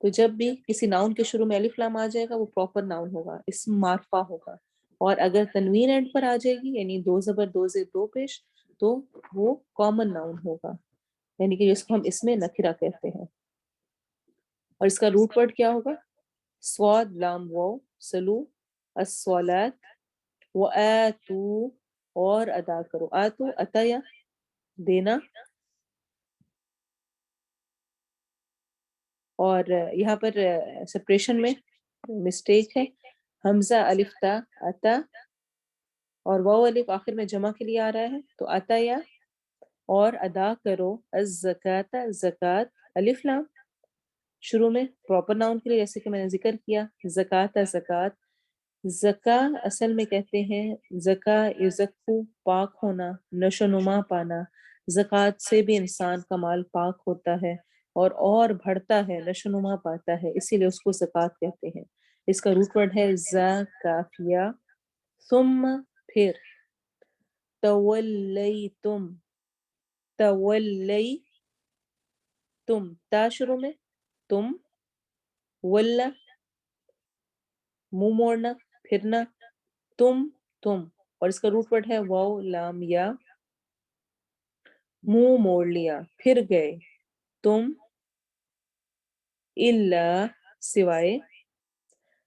تو جب بھی کسی ناؤن کے شروع میں الف لام آ جائے گا وہ پراپر ناؤن ہوگا، اسم معرفہ ہوگا. اور اگر تنوین اینڈ پر آ جائے گی یعنی دو زبر دو زیر دو پیش تو وہ کامن ناؤن ہوگا، یعنی کہ جس کو ہم اس میں نکرہ کہتے ہیں. اور اس کا روٹ ورڈ کیا ہوگا؟ صاد لام واو سلو الصلاۃ. وآتو اور ادا کرو، آتو عطیہ دینا. اور یہاں پر سپریشن میں مسٹیک ہے، حمزہ الف تا عطا اور واو الف آخر میں جمع کے لیے آ رہا ہے تو عطیہ اور ادا کرو. الزکاۃ زکات الف لام شروع میں پراپر ناؤن کے لیے جیسے کہ میں نے ذکر کیا، زکات زکات. زکا اصل میں کہتے ہیں زکا یزکو پاک ہونا، نشو نما پانا. زکات سے بھی انسان کا مال پاک ہوتا ہے اور بڑھتا ہے، نشو نما پاتا ہے، اسی لیے اس کو زکات کہتے ہیں. اس کا روٹ ورڈ ہے زا کافیہ. ثم پھر، تولیتم تولی تم تا شروع میں، تم ولا منہ موڑنا پھرنا، تم. اور اس کا روٹ ورڈ ہے واو لام یا، منہ موڑ لیا پھر گئے. تم الا سوائے.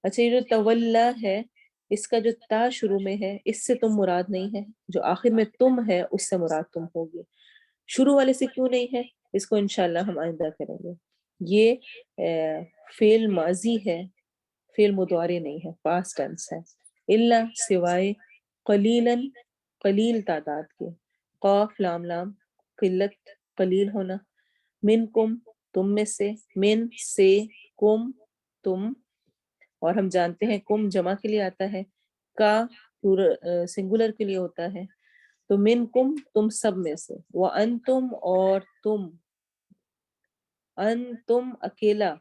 اچھا یہ جو تولا ہے اس کا جو تا شروع میں ہے اس سے تم مراد نہیں ہے، جو آخر میں تم ہے اس سے مراد تم ہوگی. شروع والے سے کیوں نہیں ہے اس کو انشاءاللہ ہم آئندہ کریں گے. یہ فعل ماضی ہے، فعل مضارع نہیں ہے، پاسٹ ٹینس ہے. الا سوائے، قلیلاً قلیل تعداد کے، قاف لام لام قلت قلیل ہونا. منکم تم میں سے، من سے، کم تم. اور ہم جانتے ہیں کم جمع کے لیے آتا ہے، کا سنگولر کے لیے ہوتا ہے. تو منکم تم سب میں سے، وانتم اور تم. انتم اکیلا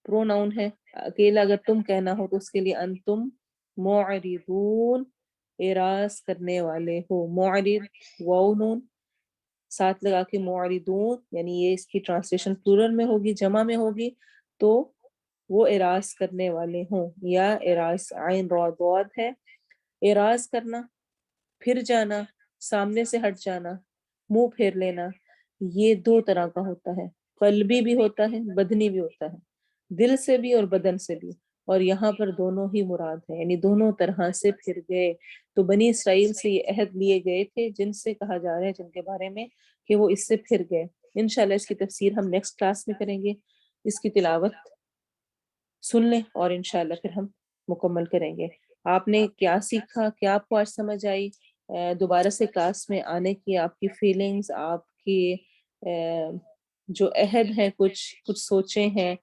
پروناؤن ہے، اکیلا اگر تم کہنا ہو تو اس کے لیے انتم معرضون اعراض کرنے والے ہو. معرض واو نون ساتھ لگا کے معرضون، یعنی یہ اس کی ٹرانسلیشن پلورل میں ہوگی، جمع میں ہوگی تو وہ اعراض کرنے والے ہوں. یا اعراض عین را ضاد ہے، اعراض کرنا، پھر جانا، سامنے سے ہٹ جانا، منہ پھیر لینا. یہ دو طرح کا ہوتا ہے، قلبی بھی ہوتا ہے بدنی بھی ہوتا ہے، دل سے بھی اور بدن سے بھی. اور یہاں پر دونوں ہی مراد ہیں، یعنی دونوں طرح سے پھر گئے۔ تو بنی اسرائیل سے یہ عہد لیے گئے تھے جن سے کہا جا رہا ہے، جن کے بارے میں کہ وہ اس سے پھر گئے۔ انشاءاللہ اس کی تفسیر ہم نیکسٹ کلاس میں کریں گے، اس کی تلاوت سن لیں اور انشاءاللہ پھر ہم مکمل کریں گے۔ آپ نے کیا سیکھا، کیا آپ کو آج سمجھ آئی؟ دوبارہ سے کلاس میں آنے کی آپ کی فیلنگز، آپ کی جو عہد ہیں، کچھ سوچیں ہیں،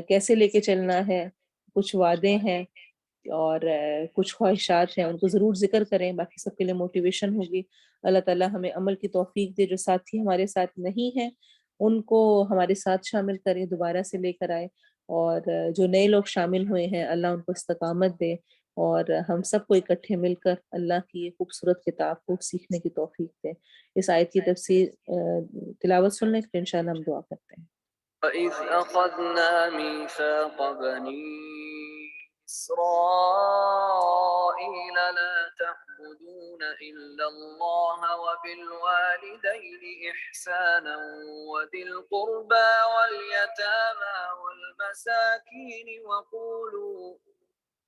کیسے لے کے چلنا ہے، کچھ وعدے ہیں اور کچھ خواہشات ہیں، ان کو ضرور ذکر کریں، باقی سب کے لیے موٹیویشن ہوگی۔ اللہ تعالیٰ ہمیں عمل کی توفیق دے۔ جو ساتھی ہمارے ساتھ نہیں ہیں ان کو ہمارے ساتھ شامل کریں، دوبارہ سے لے کر آئے، اور جو نئے لوگ شامل ہوئے ہیں اللہ ان کو استقامت دے، اور ہم سب کو اکٹھے مل کر اللہ کی یہ خوبصورت کتاب کو سیکھنے کی توفیق دے۔ اس آیت کی تفسیر تلاوت سن لیں، پھر انشاءاللہ ہم دعا کرتے ہیں۔ وَإِذْ أَخَذْنَا مِيثَاقَ بَنِي إِسْرَائِيلَ لَا تَعْبُدُونَ إِلَّا اللَّهَ وَبِالْوَالِدَيْنِ إِحْسَانًا وَذِي الْقُرْبَى وَالْيَتَامَى وَالْمَسَاكِينِ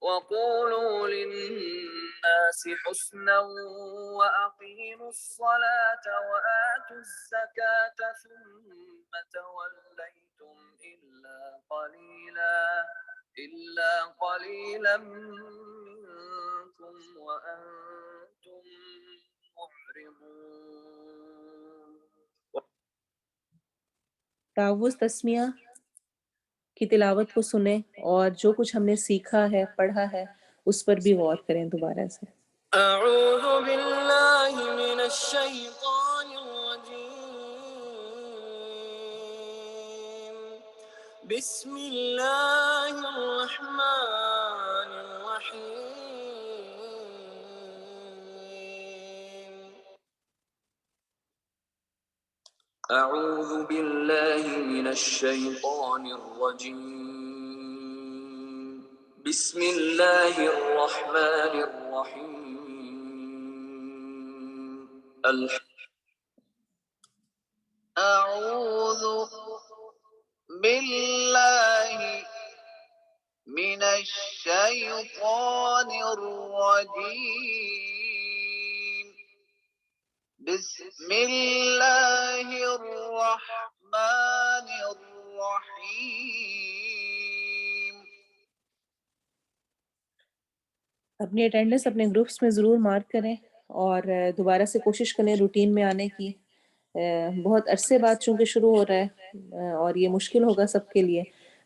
وقولوا للناس حسنا وأقيموا الصلاة وآتوا الزكاة ثم توليتم إلا قليلا منكم وأنتم معرضون۔ تعوذ تسمیہ کی تلاوت کو سنیں اور جو کچھ ہم نے سیکھا ہے، پڑھا ہے، اس پر بھی غور کریں دوبارہ سے۔ اعوذ باللہ من الشیطان الرجیم، بسم اللہ الرحمن الرحیم۔ اعوذ باللہ من الشیطان الرجیم، بسم اللہ الرحمن الرحیم۔ اعوذ باللہ من الشیطان الرجیم، بسم اللہ الرحمن الرحیم۔ اپنی اٹینڈنس اپنے گروپس میں ضرور مارک کریں اور دوبارہ سے کوشش کریں روٹین میں آنے کی۔ بہت عرصے بعد چونکہ شروع ہو رہا ہے اور یہ مشکل ہوگا سب کے لیے،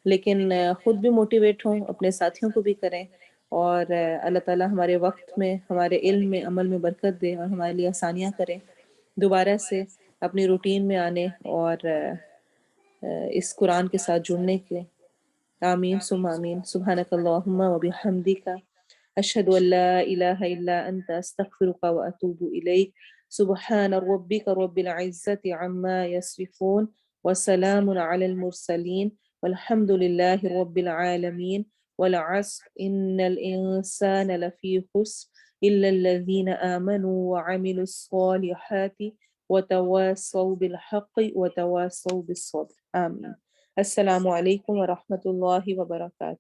لیکن خود بھی موٹیویٹ ہوں، اپنے ساتھیوں کو بھی کریں، اور اللہ تعالیٰ ہمارے وقت میں، ہمارے علم میں، عمل میں برکت دے اور ہمارے لیے آسانیاں کریں دوبارہ سے اپنی روٹین میں آنے اور اس قرآن کے ساتھ جڑنے کے۔ آمین ثم آمین۔ سبحانک اللہم و بحمدک، اشہد ان لا الہ الا انت، استغفرک و اتوب الیک۔ سبحان ربک رب العزت عما یصفون وسلام علی المرسلین والحمد للہ رب العالمین۔ والعصر ان الانسان لفی خسر الا الذین آمنوا وعملوا الصالحات وتواصوا بالحق وتواصوا بالصبر۔ آمین۔ السلام علیکم ورحمۃ اللہ وبرکاتہ۔